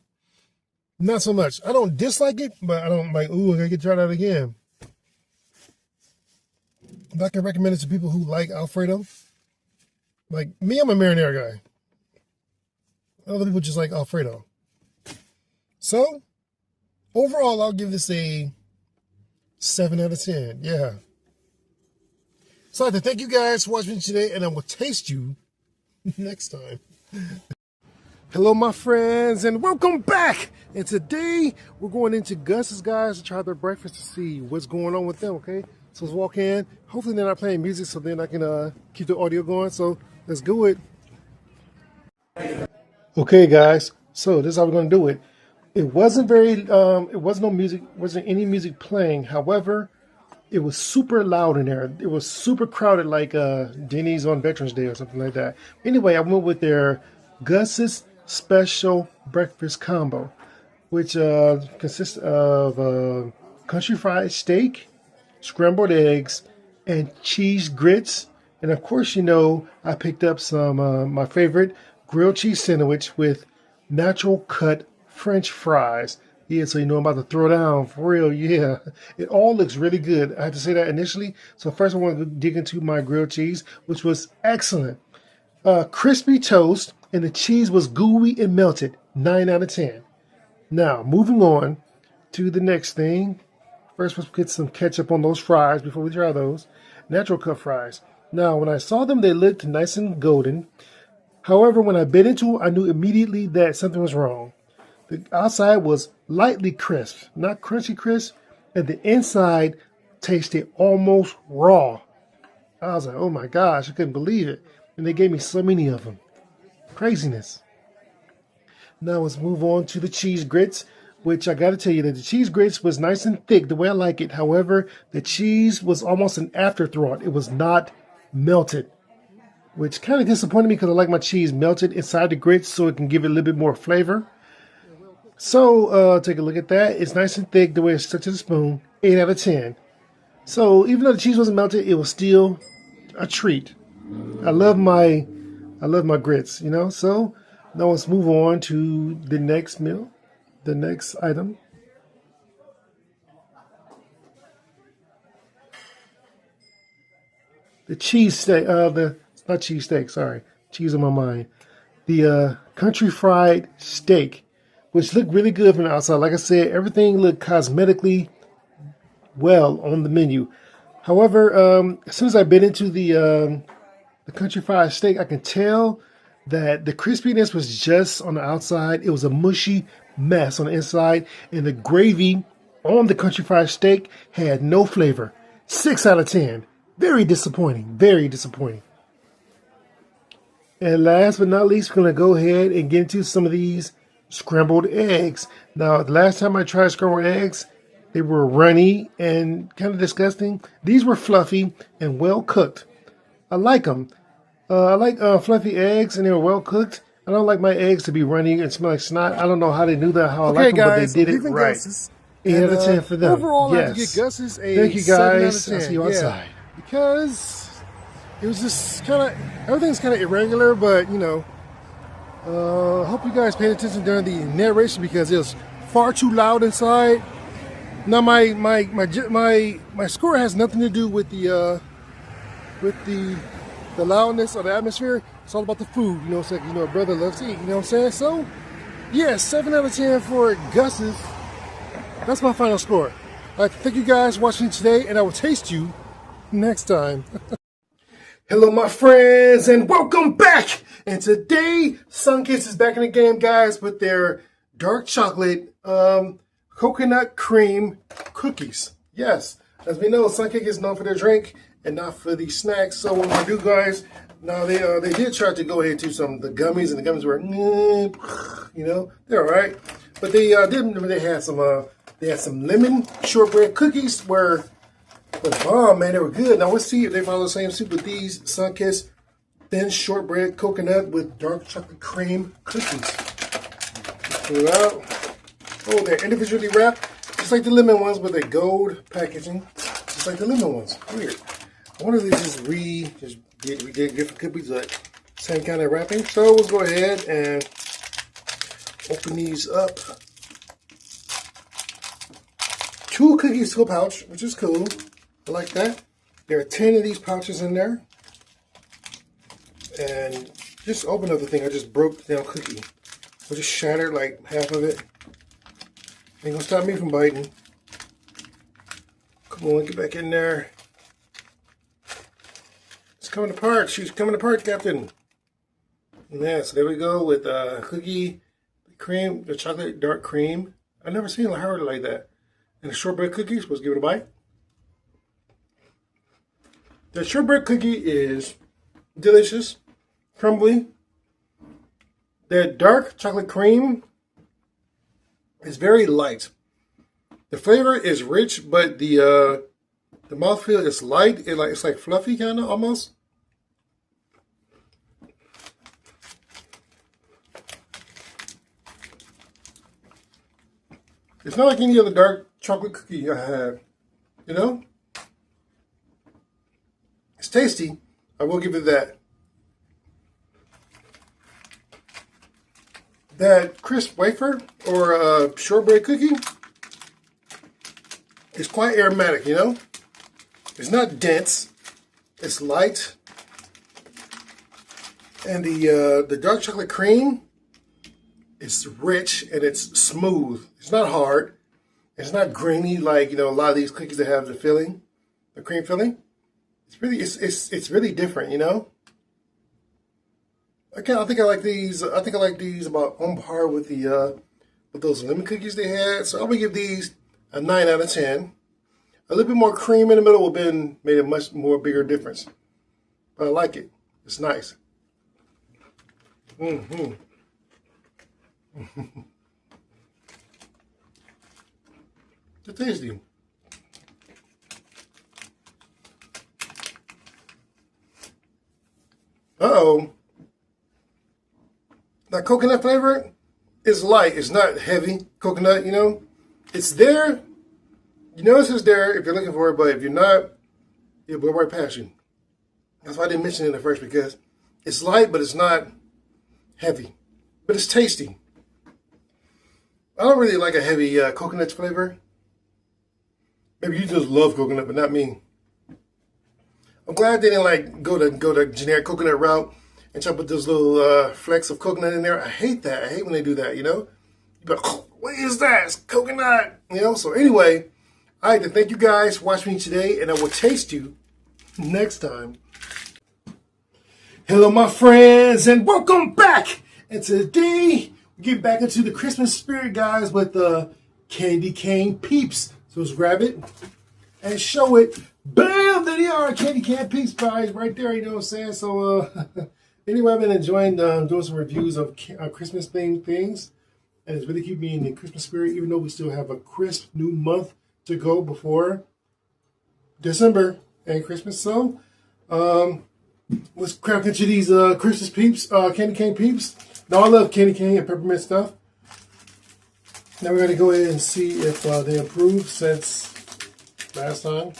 not so much. I don't dislike it, but I don't like. Ooh, I gotta try that again. If I can recommend it to people who like Alfredo, like me, I'm a marinara guy. Other people just like Alfredo. So, overall, I'll give this a 7 out of 10. Yeah. So, I'd like to thank you guys for watching today, and I will taste you next time. Hello, my friends, and welcome back. And today we're going into Gus's, guys, to try their breakfast to see what's going on with them. Okay, so let's walk in. Hopefully they're not playing music, so then I can keep the audio going. So let's do it. Okay, guys. So this is how we're going to do it. It wasn't it wasn't no music, wasn't any music playing. However, it was super loud in there. It was super crowded, like Denny's on Veterans Day or something like that. Anyway, I went with their Gus's Special Breakfast Combo, which consists of country fried steak, scrambled eggs, and cheese grits. And of course, you know, I picked up some my favorite grilled cheese sandwich with natural cut French fries. Yeah, so you know I'm about to throw down for real. Yeah, it all looks really good. I had to say that initially. So first I want to dig into my grilled cheese, which was excellent. Crispy toast, and the cheese was gooey and melted. 9 out of 10. Now, moving on to the next thing. First, let's get some ketchup on those fries before we try those. Natural cut fries. Now, when I saw them, they looked nice and golden. However, when I bit into it, I knew immediately that something was wrong. The outside was lightly crisp, not crunchy crisp, and the inside tasted almost raw. I was like, oh my gosh, I couldn't believe it. And they gave me so many of them. Craziness. Now let's move on to the cheese grits, which I got to tell you that the cheese grits was nice and thick the way I like it. However, the cheese was almost an afterthought. It was not melted, which kind of disappointed me because I like my cheese melted inside the grits so it can give it a little bit more flavor. So take a look at that. It's nice and thick the way it's stuck to the spoon. 8 out of 10. So even though the cheese wasn't melted, it was still a treat. I love my grits, you know. So now let's move on to the next meal, the next item. The cheese steak, not cheese steak, sorry. Cheese on my mind. The country fried steak, which looked really good from the outside. Like I said, everything looked cosmetically well on the menu. However, as soon as I bit into the country fried steak, I can tell that the crispiness was just on the outside. It was a mushy mess on the inside, and the gravy on the country fried steak had no flavor. 6 out of 10. Very disappointing. Very disappointing. And last but not least, we're going to go ahead and get into some of these scrambled eggs. Now, the last time I tried scrambled eggs, they were runny and kind of disgusting. These were fluffy and well cooked. I like them. I like fluffy eggs, and they were well cooked. I don't like my eggs to be runny and smell like snot. I don't know how they knew that, how I like them, but they did it right. 8 out of 10 for them. Overall, yes. I have to get Gus's a Thank you, 7 guys. out of 10. I'll see you outside. Because it was just kind of, everything's kind of irregular, but you know, hope you guys paid attention during the narration because it was far too loud inside. Now my score has nothing to do with the loudness or the atmosphere. It's all about the food. You know, it's like, you know, a brother loves to eat. You know what I'm saying? So, yeah, 7 out of 10 for Gus's. That's my final score. I'd like to thank you guys for watching today, and I will taste you next time. Hello, my friends, and welcome back. And today, Sunkiss is back in the game, guys, with their dark chocolate coconut cream cookies. Yes, as we know, Sunkiss is known for their drink and not for the snacks. So what we do, guys, now they did try to go ahead to some of the gummies, and the gummies were, you know, they're all right. But they had some lemon shortbread cookies where bomb, man, they were good. Now let's see if they follow the same suit with these Sunkiss thin shortbread coconut with dark chocolate cream cookies. Pull it out. Oh, they're individually wrapped, just like the lemon ones, with a gold packaging, just like the lemon ones. Weird. I wonder if they just get different cookies, like same kind of wrapping. So let's go ahead and open these up. 2 cookies to a pouch, which is cool. I like that. There are 10 of these pouches in there. And just open up the thing. I just broke down cookie. I just shattered like half of it. Ain't gonna stop me from biting. Come on, get back in there. It's coming apart. She's coming apart, Captain. Yeah, so there we go with cookie cream, the chocolate dark cream. I've never seen it like that. And the shortbread cookies, let's give it a bite. The shortbread cookie is delicious, crumbly. The dark chocolate cream is very light. The flavor is rich, but the mouthfeel is light. It's like fluffy kind of almost. It's not like any other dark chocolate cookie I have, you know? It's tasty. I will give it that. That crisp wafer or shortbread cookie is quite aromatic, you know? It's not dense. It's light. And the dark chocolate cream is rich and it's smooth. It's not hard. It's not grainy like, you know, a lot of these cookies that have the filling, the cream filling. It's really different, you know. I think I like these. I think I like these about on par with with those lemon cookies they had. So I'm gonna give these a 9 out of 10. A little bit more cream in the middle would have made a much more bigger difference. But I like it. It's nice. Mm-hmm. It's tasty. Uh-oh. That coconut flavor is light. It's not heavy coconut, you know. It's there. You notice it's there if you're looking for it, but if you're not, it'll go right past you. That's why I didn't mention it at first, because it's light, but it's not heavy. But it's tasty. I don't really like a heavy coconut flavor. Maybe you just love coconut, but not me. I'm glad they didn't like go the generic coconut route and try to put those little flecks of coconut in there. I hate that. I hate when they do that, you know? But oh, what is that? It's coconut. You know, so anyway, I'd like to thank you guys for watching me today, and I will taste you next time. Hello, my friends, and welcome back. And today, we get back into the Christmas spirit, guys, with the candy cane peeps. So let's grab it and show it. Bam! There they are, candy cane peeps, guys, right there. You know what I'm saying? So, anyway, I've been enjoying doing some reviews of Christmas themed things, and it's really keeping me in the Christmas spirit, even though we still have a crisp new month to go before December and Christmas. So, let's crack into these Christmas peeps, candy cane peeps. Now, I love candy cane and peppermint stuff. Now we're going to go ahead and see if they improved since last time.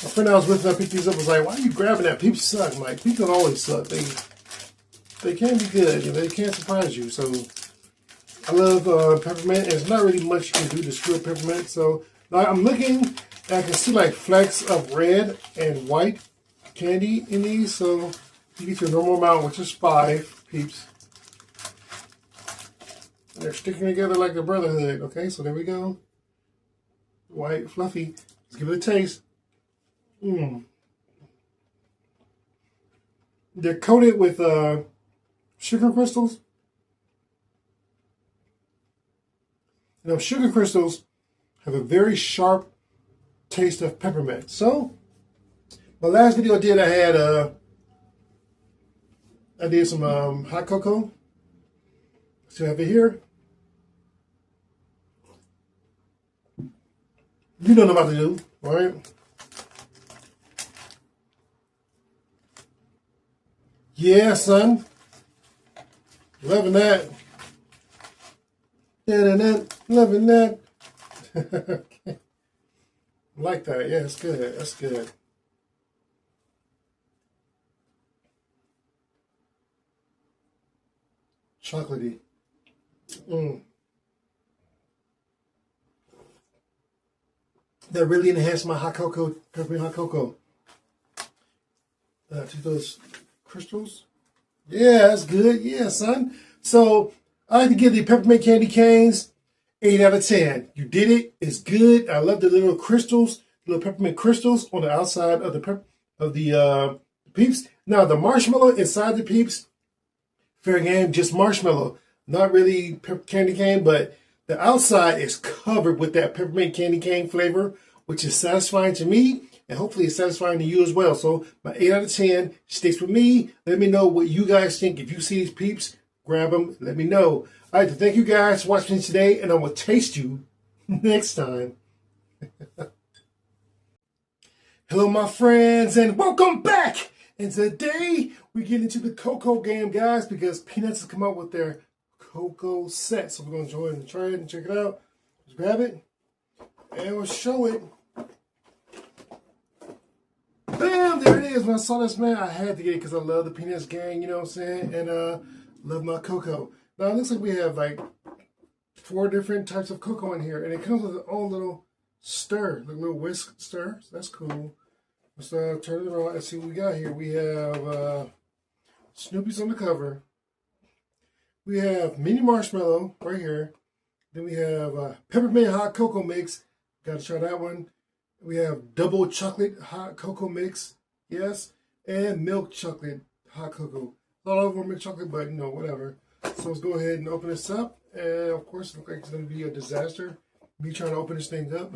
My friend I was with, I picked these up, was like, why are you grabbing that? Peeps suck. I'm like, peeps don't always suck. They can be good. You know, they can surprise you. So I love peppermint. There's not really much you can do to screw up peppermint. So now I'm looking, and I can see like flecks of red and white candy in these. So you get your normal amount, which is 5 peeps. And they're sticking together like a brotherhood. Okay, so there we go. White, fluffy. Let's give it a taste. They're coated with sugar crystals. Now, sugar crystals have a very sharp taste of peppermint. So, my last video I did some hot cocoa. So I have it here. You know what I'm about to do, all right? Yeah, son. Loving that. Loving that. Okay. Like that. Yeah, it's good. That's good. Chocolatey. That really enhanced my hot cocoa, peppermint hot cocoa. To those crystals. Yeah, that's good. Yeah, son. So I like to give the peppermint candy canes 8 out of 10. You did it. It's good. I love the little crystals, little peppermint crystals on the outside of the peeps. Now the marshmallow inside the peeps Fair game, just marshmallow. Not really candy cane, but the outside is covered with that peppermint candy cane flavor, which is satisfying to me, and hopefully it's satisfying to you as well. So my 8 out of 10 sticks with me. Let me know what you guys think. If you see these peeps, grab them. Let me know. All right, thank you guys for watching today, and I will taste you next time. Hello, my friends, and welcome back. And today we get into the cocoa game, guys, because Peanuts has come out with their cocoa set. So we're going to go ahead and try it and check it out. Just grab it, and we'll show it. Bam! There it is. When I saw this, man, I had to get it because I love the Peanuts gang, you know what I'm saying? And love my cocoa. Now, it looks like we have like 4 different types of cocoa in here, and it comes with its own little stir, like a little whisk stir. So that's cool. Let's turn it around and see what we got here. We have Snoopy's on the cover. We have mini marshmallow right here. Then we have peppermint hot cocoa mix. Got to try that one. We have double chocolate hot cocoa mix. Yes. And milk chocolate hot cocoa. Not all of them milk chocolate, but you know, whatever. So let's go ahead and open this up. And of course, it looks like it's going to be a disaster. Me trying to open this thing up.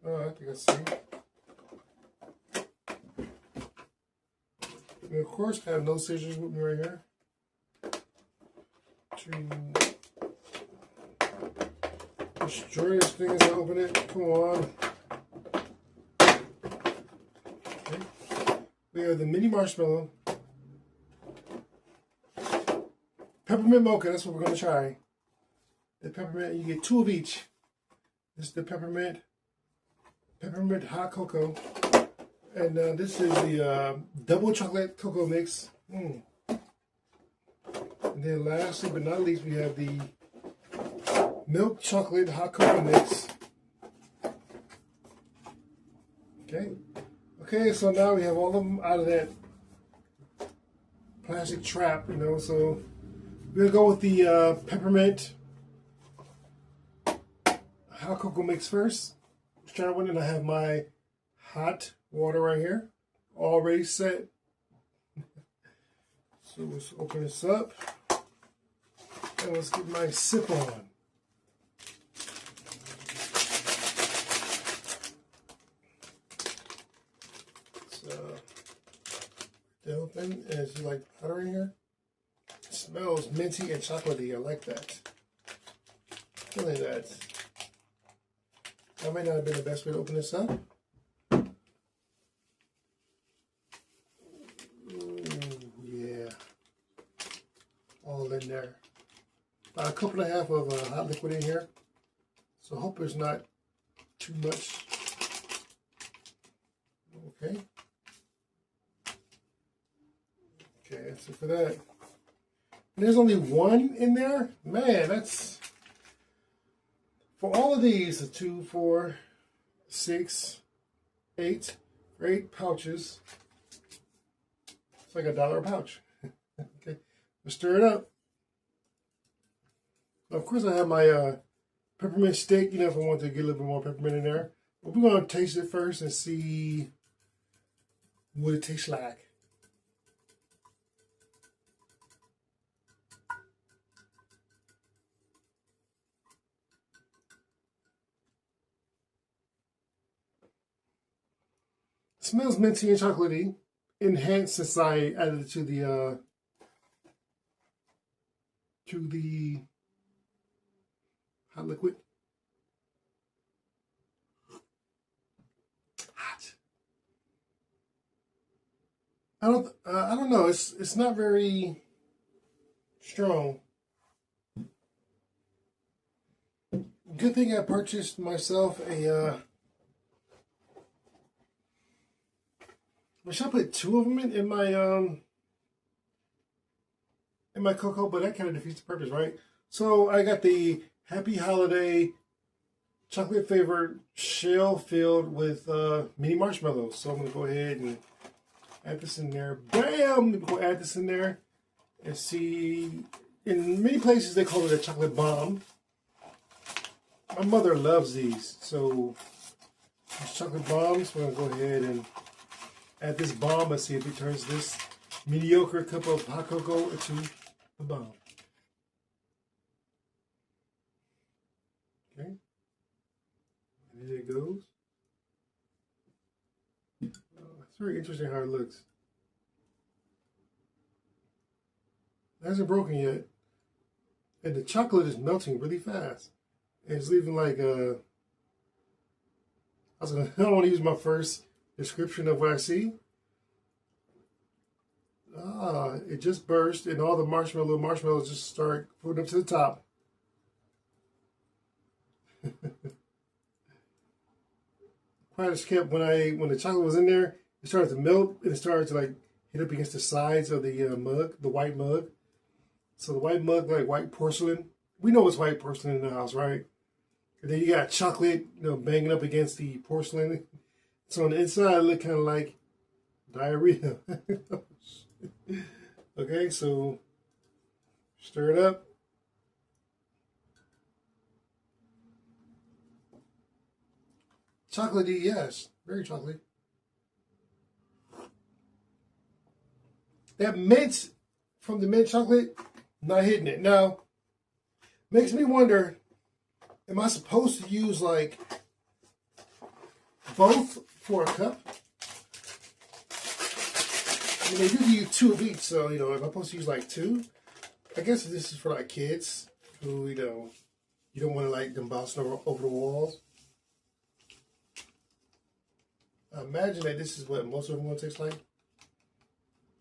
Oh, I think I see. And of course, I have no scissors with me right here. To destroy this thing as I open it. Come on. Okay. We have the mini marshmallow. Peppermint mocha, that's what we're going to try. The peppermint, you get 2 of each. This is the peppermint hot cocoa. And this is the double chocolate cocoa mix. And then lastly but not least, we have the milk chocolate hot cocoa mix. Okay, so now we have all of them out of that plastic trap, you know. So we're gonna go with the peppermint hot cocoa mix first. Let's try one, and I have my hot water right here, already set. So let's open this up, and let's get my sip on. So, they open, and it's like butter in here. It smells minty and chocolatey. I like that. Feeling that. That might not have been the best way to open this up. All in there. About a cup and a half of hot liquid in here. So I hope there's not too much. Okay. Okay, that's it for that. And there's only 1 in there. Man, that's... For all of these, 2, 4, 6, 8, 8 pouches. It's like $1 a pouch. Okay. Stir it up. Of course, I have my peppermint stick, you know, if I want to get a little bit more peppermint in there. But we're going to taste it first and see what it tastes like. It smells minty and chocolatey, enhanced since I added it to the hot liquid. Hot. I don't know. It's not very strong. Good thing I purchased myself a. Should I put 2 of them in my cocoa? But that kind of defeats the purpose, right? So I got the Happy Holiday chocolate flavored shell filled with mini marshmallows. So I'm gonna go ahead and add this in there. Bam! Go add this in there and see. In many places they call it a chocolate bomb. My mother loves these, so these chocolate bombs, we're going to go ahead and add this bomb and see if it turns this mediocre cup of hot cocoa into a bomb. Okay, and there it goes. It's very interesting how it looks. It hasn't broken yet, and the chocolate is melting really fast. And it's leaving like I don't want to use my first description of what I see. It just burst, and all the marshmallows just start floating up to the top. Quite a skip. When the chocolate was in there, it started to melt, and it started to like hit up against the sides of the mug, the white mug. So the white mug, like white porcelain. We know it's white porcelain in the house, right? And then you got chocolate, banging up against the porcelain. So on the inside, it looked kind of like diarrhea. Okay, so stir it up. Chocolatey, yes, very chocolatey. That mint from the mint chocolate, not hitting it. Now, makes me wonder, am I supposed to use like both for a cup? I mean, they do give you 2 of each, so, if I'm supposed to use like 2, I guess this is for like kids who, you don't want to like them bouncing over the walls. I imagine that this is what most of them going to taste like.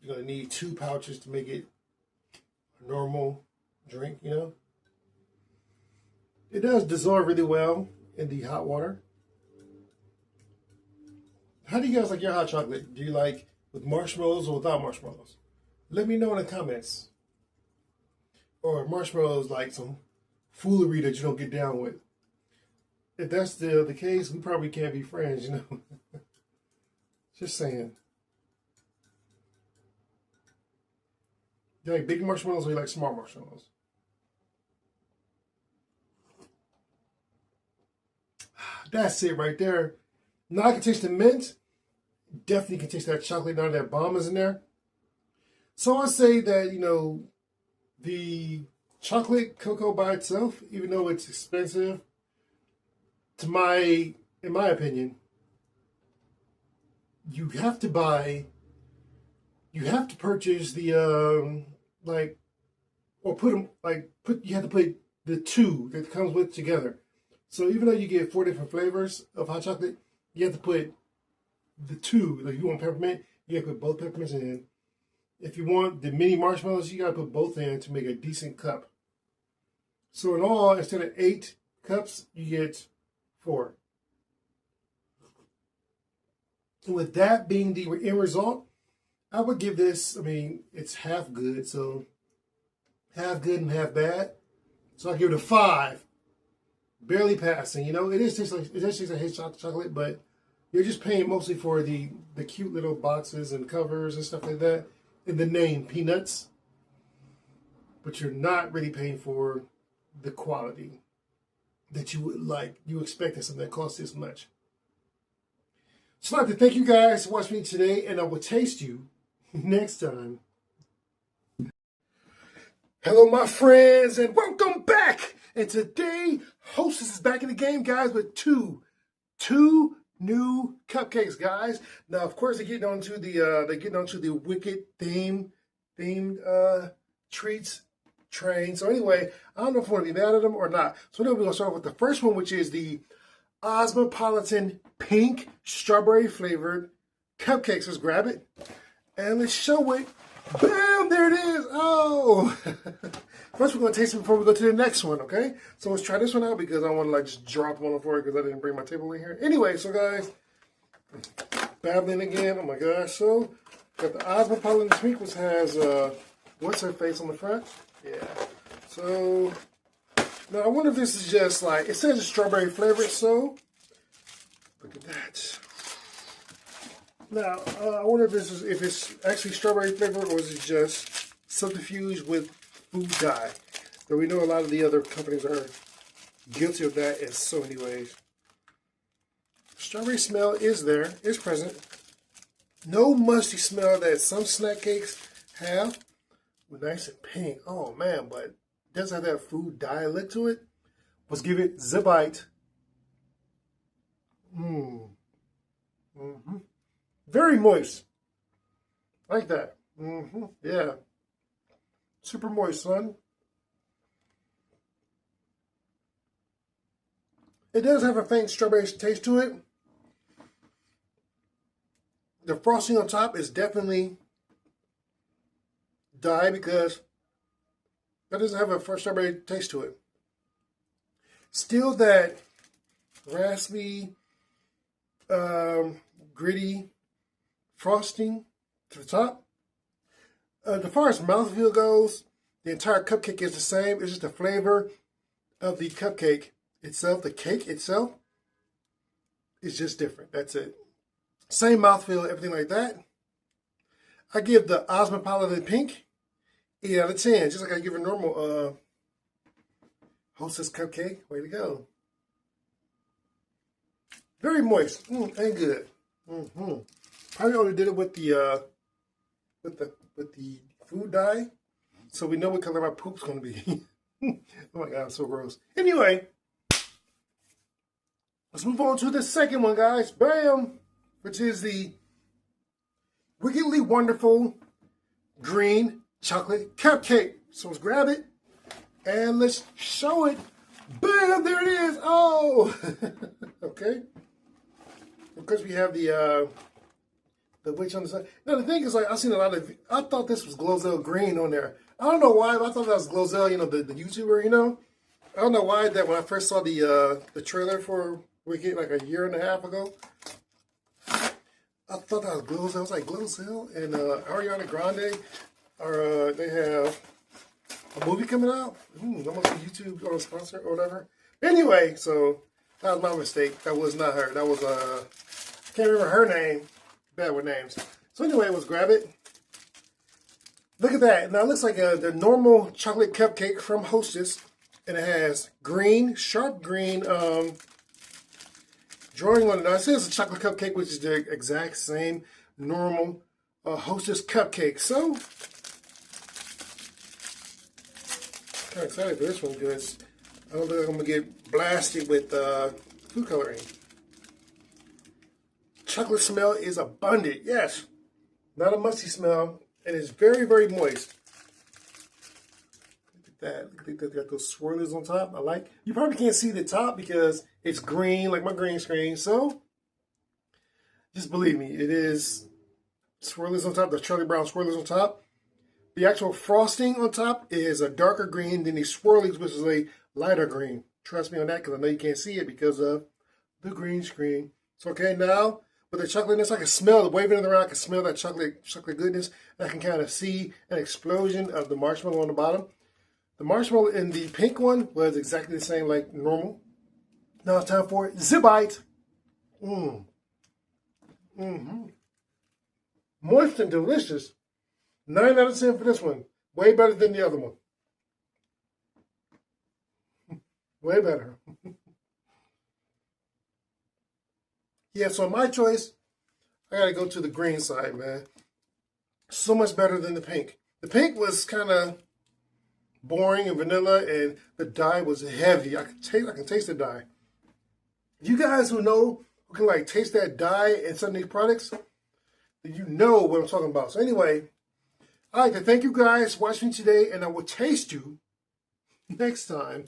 You're going to need 2 pouches to make it a normal drink, It does dissolve really well in the hot water. How do you guys like your hot chocolate? Do you like with marshmallows or without marshmallows? Let me know in the comments. Or marshmallows like some foolery that you don't get down with. If that's the case, we probably can't be friends, Just saying. Do you like big marshmallows or you like small marshmallows? That's it right there. Now I can taste the mint. Definitely can taste that chocolate now that bomb is in there. So I say that, the chocolate cocoa by itself, even though it's expensive, in my opinion, you have to purchase the, you have to put the 2 that comes with together. So even though you get 4 different flavors of hot chocolate, you have to put the 2. Like if you want peppermint, you have to put both peppermints in. If you want the mini marshmallows, you got to put both in to make a decent cup. So in all, instead of 8 cups, you get 4. And with that being the end result, I would give this, it's half good, so half good and half bad. So I give it a 5. Barely passing, it does taste like his chocolate, but you're just paying mostly for the cute little boxes and covers and stuff like that, and the name Peanuts. But you're not really paying for the quality that you would like. You expect that something that costs this much. So I'd like to thank you guys for watching me today, and I will taste you next time. Hello, my friends, and welcome back. And today, Hostess is back in the game, guys, with two new cupcakes, guys. Now, of course, they're getting onto the Wicked themed treats train. So anyway, I don't know if I want to be mad at them or not. So anyway, we're gonna start with the first one, which is the Osmopolitan pink strawberry flavored cupcakes. Let's grab it and let's show it. Bam! There it is. Oh. First, we're going to taste it before we go to the next one, okay? So let's try this one out because I don't want to just drop one on the floor because I didn't bring my table in here. Anyway, so guys, babbling again. Oh my gosh. So, got the Osmopolitan pink, which has, what's her face on the front? Yeah. So, now I wonder if this is just like, it says it's strawberry flavored, so, look at that. Now, I wonder if it's actually strawberry flavored or is it just subterfuge with food dye. Though we know a lot of the other companies are guilty of that in so many ways. Strawberry smell is there, is present. No musty smell that some snack cakes have. Nice and pink. Oh man, but it doesn't have that food dye look to it. Let's give it the bite. Very moist. Like that. Yeah. Super moist, son. It does have a faint strawberry taste to it. The frosting on top is definitely dye because that doesn't have a strawberry taste to it. Still that raspy, gritty frosting to the top. As far as mouthfeel goes, the entire cupcake is the same. It's just the flavor of the cupcake itself. The cake itself is just different. That's it. Same mouthfeel, everything like that. I give the Cosmopolitan Pink 8 out of 10. Just like I give a normal Hostess cupcake. Way to go. Very moist and good. Probably only did it with the food dye, so we know what color my poop's gonna be. Oh my god, I'm so gross. Anyway, let's move on to the second one, guys. Bam! Which is the Wickedly Wonderful Green Chocolate Cupcake. So let's grab it and let's show it. Bam! There it is. Oh, okay. Of course, we have the witch on the side. Now the thing is, like, I've seen a lot of. I thought this was Glozell Green on there. I don't know why, but I thought that was Glozell, you know, the YouTuber, you know. I don't know why that when I first saw the trailer for Wicked like a year and a half ago, I thought that was Glozell. I was like, Glozell and Ariana Grande are they have a movie coming out? Almost a YouTube or a sponsor or whatever. Anyway, so that was my mistake. That was not her. That was I can't remember her name. Bad with names. So anyway, let's grab it. Look at that. Now it looks like the normal chocolate cupcake from Hostess, and it has green, sharp green drawing on it. Now it says a chocolate cupcake, which is the exact same normal Hostess cupcake. So kind of excited for this one because I don't think I'm gonna get blasted with food coloring. Chocolate smell is abundant, yes. Not a musty smell, and it's very, very moist. Look at that. Look at that. Got those swirlies on top. I like. You probably can't see the top because it's green, like my green screen. So, just believe me, it is swirlies on top. The Charlie Brown swirlies on top. The actual frosting on top is a darker green than the swirlies, which is a lighter green. Trust me on that because I know you can't see it because of the green screen. So, okay, now. With the chocolateness, I can smell it waving it around. I can smell that chocolate goodness. And I can kind of see an explosion of the marshmallow on the bottom. The marshmallow in the pink one was exactly the same like normal. Now it's time for the bite. Moist and delicious. 9 out of 10 for this one. Way better than the other one. Way better. Yeah, so my choice, I gotta go to the green side, man. So much better than the pink. The pink was kind of boring and vanilla, and the dye was heavy. I can taste the dye. You guys who know, who can like taste that dye in some of these products, you know what I'm talking about. So anyway, I'd like to thank you guys for watching today, and I will taste you next time.